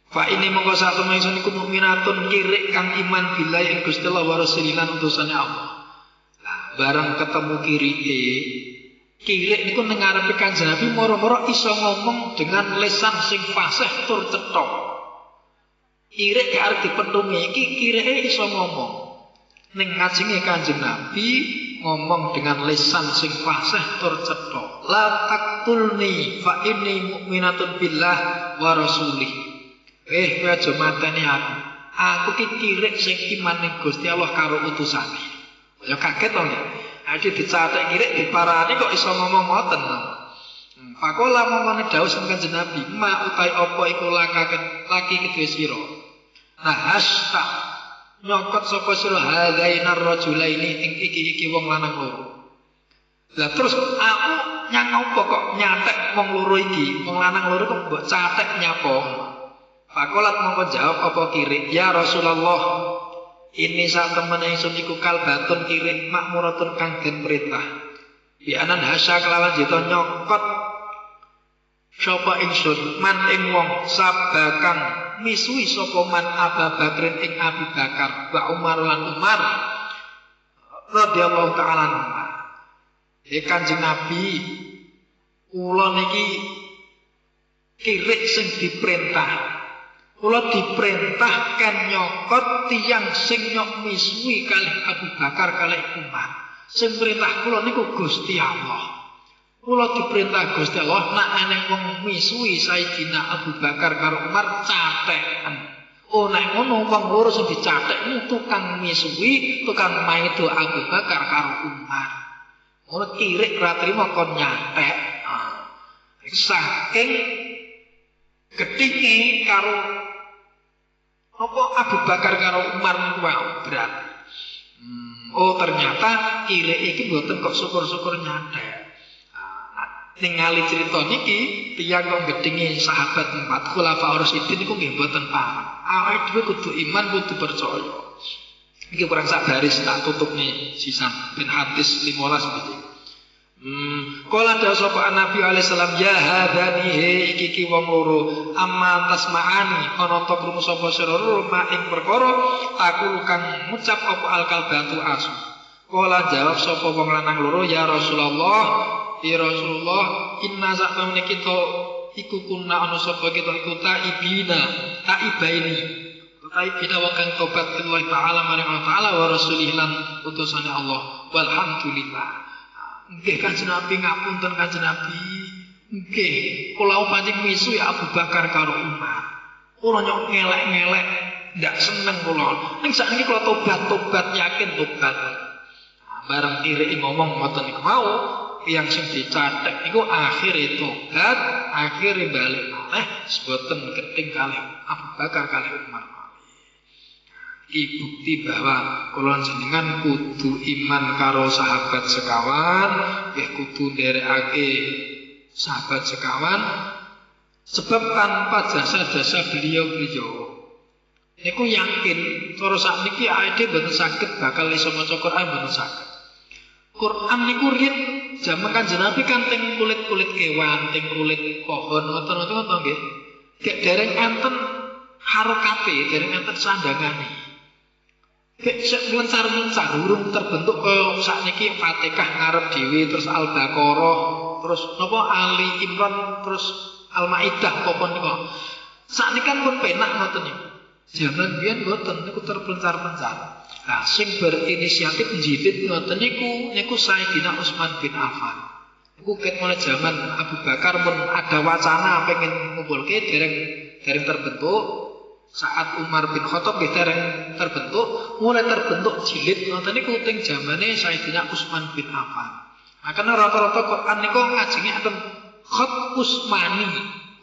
fa inni mongko sak temen ingsun iku mukminatun kirik kang iman billahi ing Gusti Allah wa rasulihi lan utusane Allah. Lah bareng ketemu kirik niku ning ngarepe Kanjeng Nabi moro-moro iso ngomong dengan lisan sing fasih tur cetha. Kirik arep dipendungi iki kirike iso ngomong. Ning ngajenge Kanjeng Nabi ngomong dengan lisan sing fasih tur cetha. La taqtulni fa inni mukminatun billah wa rasulih. Kowe aja mateni aku. Aku ki kirik sing iman ning Gusti Allah karo utusane. Ya kaget to nggih. Ade dicatek kirik diparani kok iso ngomong ngoten. Pakola mongkone dawuh sing Kanjeng Nabi, ma utai apa iku laki kedue sira. Nah, hasta nyokot sapa sira hadainar rajulaini ing iki wong lanang loro. Lah terus aku nyang apa kok nyatek wong loro iki, wong lanang loro kok mbok catek nyapa. Pakolat mongko jawab apa kiri, ya Rasulullah, ini saat temen ingsun iku kalbatun kiri makmuratun kang den perintah. Bi anan hasya kelawan jita nyokot sapa ingsun man ing wong sabakan misui sapa man Abu Bakrin ing Abu Bakar wa Umar lan Umar radhiyallahu taala anhu. Kanjeng Nabi kula niki kirik sing diperintah. Kula diperintahkan nyokot tiang sing nyok misui kalih Abu Bakar kalih Umar. Sing perintah kula niku Gusti Allah. Kula diperintah Gusti Allah nak ana wong misui Sayyidina Abu Bakar karo Umar catekan. Oh nek ngono wong loro sing dicatek niku tukang misui, tukang maido Abu Bakar karo Umar. Ngono kirik ra trimo kon nyatek. Saking gedhinge karo apa Abu Bakar karo Umar niku berat. Oh ternyata kirik iki mboten kok syukur-syukur nyatek. Ningali cerita niki tiyang kok gedhinge sahabat 4 khulafaur rasyidin niku nggih mboten paham. Awake dhewe kudu iman, kudu percaya. Iki kurang sak baris tak tutup nih sisan ben hadis 15 begitu. Kala dawuh sapa Nabi alaihi salam ya hadani he iki wong loro amma tasma'ani ana ta krungu sapa sira loro mak ing perkara aku kang ngucap apa alkal batu asu. Kala jawab sapa wong lanang loro ya Rasulullah inna sakmene kita iku kuna ana sapa kita iku taibina wong kang tobat Allah taala marang Allah taala wa rasulih lan utusane Allah walhamdulillah. Nggih Kanjeng Nabi ngapunten Kanjeng Nabi. Nggih, kula pancen misu ya Abu Bakar karo Umar. Kula nyok ngelek-ngelek, ndak seneng kula. Ning sakniki kula tobat yakin tobat. Bareng kiriki ngomong ngoten niku mau, yang sing dicatek niku akhire tobat, akhire balik malih seboten keting kalih Abu Bakar kalih Umar. Bukti bahwa kula jenengan kudu iman karo sahabat sekawan, kudu nderekake sahabat sekawan, sebab tanpa jasa-jasa beliau niku yakin cara sakniki awake mboten saged bakal iso maca Quran, mboten saged. Quran niku riyen jaman Kanjeng Nabi kan teng kulit-kulit kewan, teng kulit pohon, ngoten-ngoten nggih. Gek dereng enten harokate, dereng enten sandangane. Melencar-melencar urung terbentuk kaya sakniki Fatihah ngarep dhewe terus Al-Baqarah terus napa Ali Imran terus Al-Maidah apa niku. Sakniki kan pun penak ngoten niku. Jaman biyen mboten niku terpencar-pencar. Nah, sing berinisiatif jilid ngoten niku Sayyidina Utsman bin Affan. Niku ket mulai zaman Abu Bakar pun ada wacana pengen ngumpulke dereng terbentuk. Saat Umar bin Khattab dereng terbentuk, mulai terbentuk jilid ngoten niku teng zamane Sayyidina Utsman bin Affan. Makanya rata-rata Quran niku ngajenge enten khat Utsmani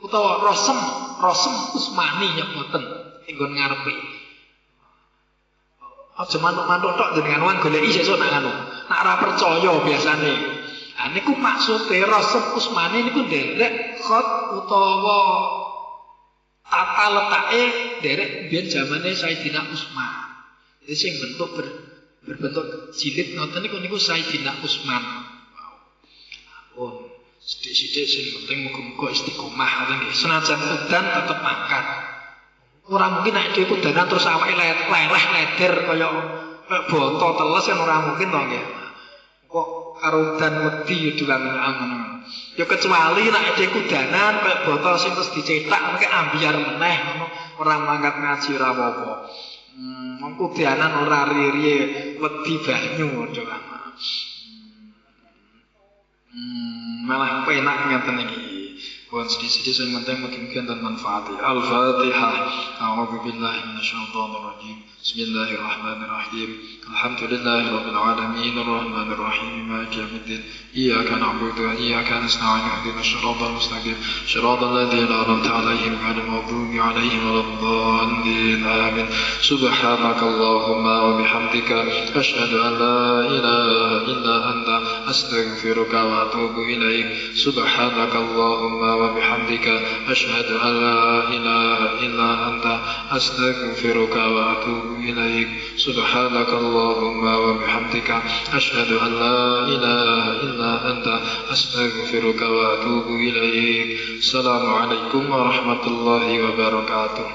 utawa rosem Utsmani ya ngoten ing nggon ngarepe. Aja mantuk-mantuk tok jenengan wan goleki sesuk nak anu. Nak ora percaya biasane. Nah niku maksude rosem Utsmani niku nderek khat utawa tata letake derek biyen zamane Sayyidina Utsman. Jadi sing bentuk berbentuk jilid ngoten niku Sayyidina Utsman. Wow. Sithik-sithik sing penting muga-muga istiqomah ngoten nggih. Senajan udan tetep mangkat. Ora mungkin nek dhewe kudanan terus awake leleh leder kaya boto teles kan ora mungkin to nggih. Kok karo udan wedi yo diwangun-wangun. Ya kecuali nek dhewe kudanan kaya botol sing terus dicetak mengke ambiar meneh ngono ora mangkat ngaji ora apa-apa. Wong kudanan ora riye wedi banyu aja. Malah penak ngeten iki. Bukan sedih-sedih, yang penting mungkin dan manfaati. Al-Fatihah. A'udzu billahi minasyaitonir rajim. Bismillahirrahmanirrahim. Alhamdulillahi rabbil alamin arrahmanir rahim maliki yaumiddin. Iyyaka na'budu wa iyyaka nasta'in ihdinas siratal mustaqim. Siratal ladzina an'amta 'alaihim ghairil maghdubi 'alaihim waladdallin. Amin. Subhanakallahumma wa bihamdika asyhadu an la ilaha illa anta astaghfiruka wa atubu ilaik. Subhanakallahumma wa bihamdika asyhadu an la ilaha illa anta astaghfiruka wa atubu ilaik. Subhanakallahumma wa bihamdika asyhadu an la ilaha illa anta astaghfiruka wa atubu ilaik. Assalamualaikum warahmatullahi wabarakatuh.